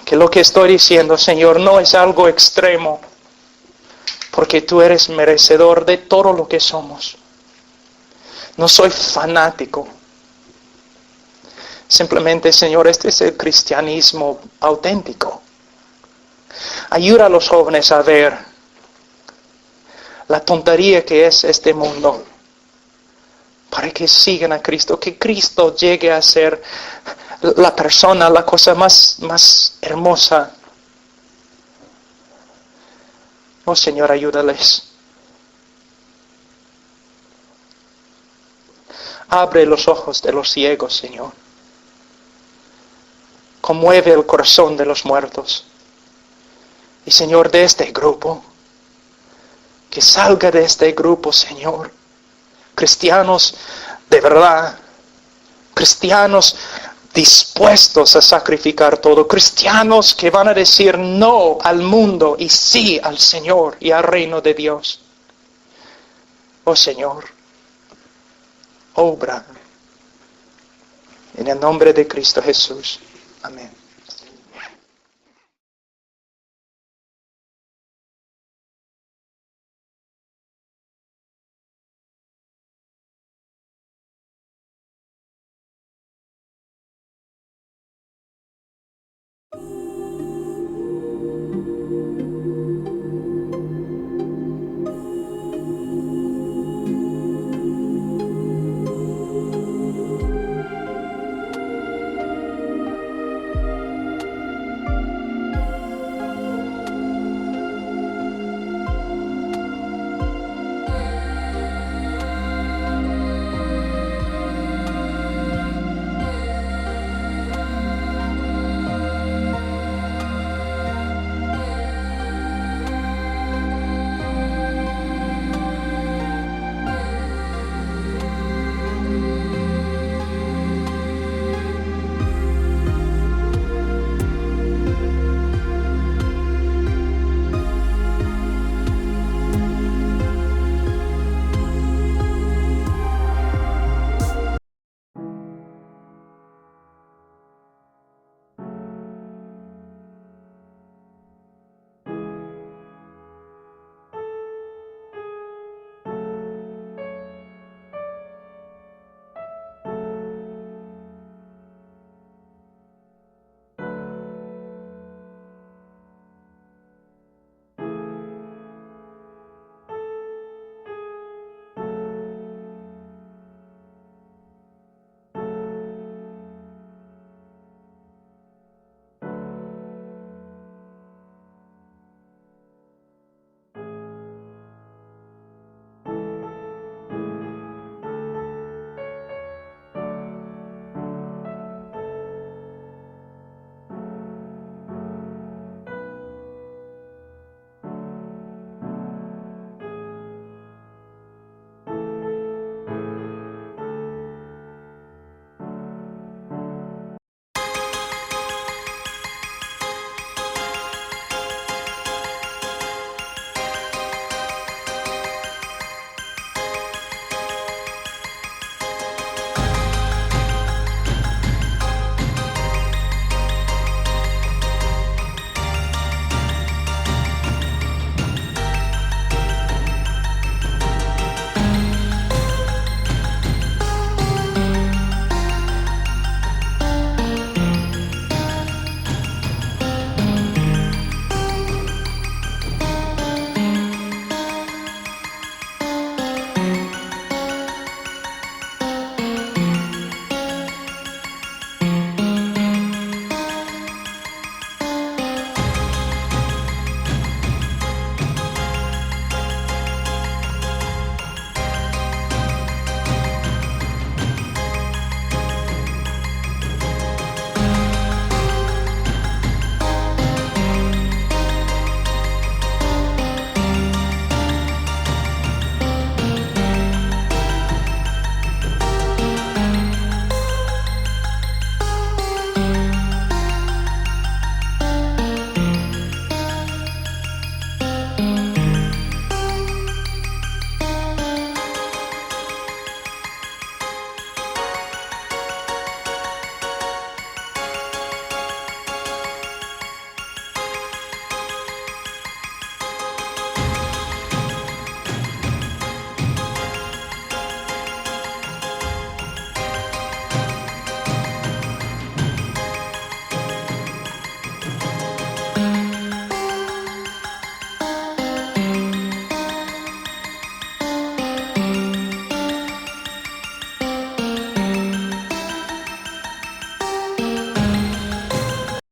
Que lo que estoy diciendo, Señor, no es algo extremo, porque tú eres merecedor de todo lo que somos. No soy fanático. Simplemente, Señor, este es el cristianismo auténtico. Ayuda a los jóvenes a ver la tontería que es este mundo, para que sigan a Cristo, que Cristo llegue a ser la persona, la cosa más hermosa. Oh Señor, ayúdales. Abre los ojos de los ciegos, Señor. Conmueve el corazón de los muertos. Y Señor, de este grupo, que salga de este grupo, Señor, cristianos de verdad, cristianos dispuestos a sacrificar todo, cristianos que van a decir no al mundo y sí al Señor y al reino de Dios. Oh Señor, obra en el nombre de Cristo Jesús. Amén.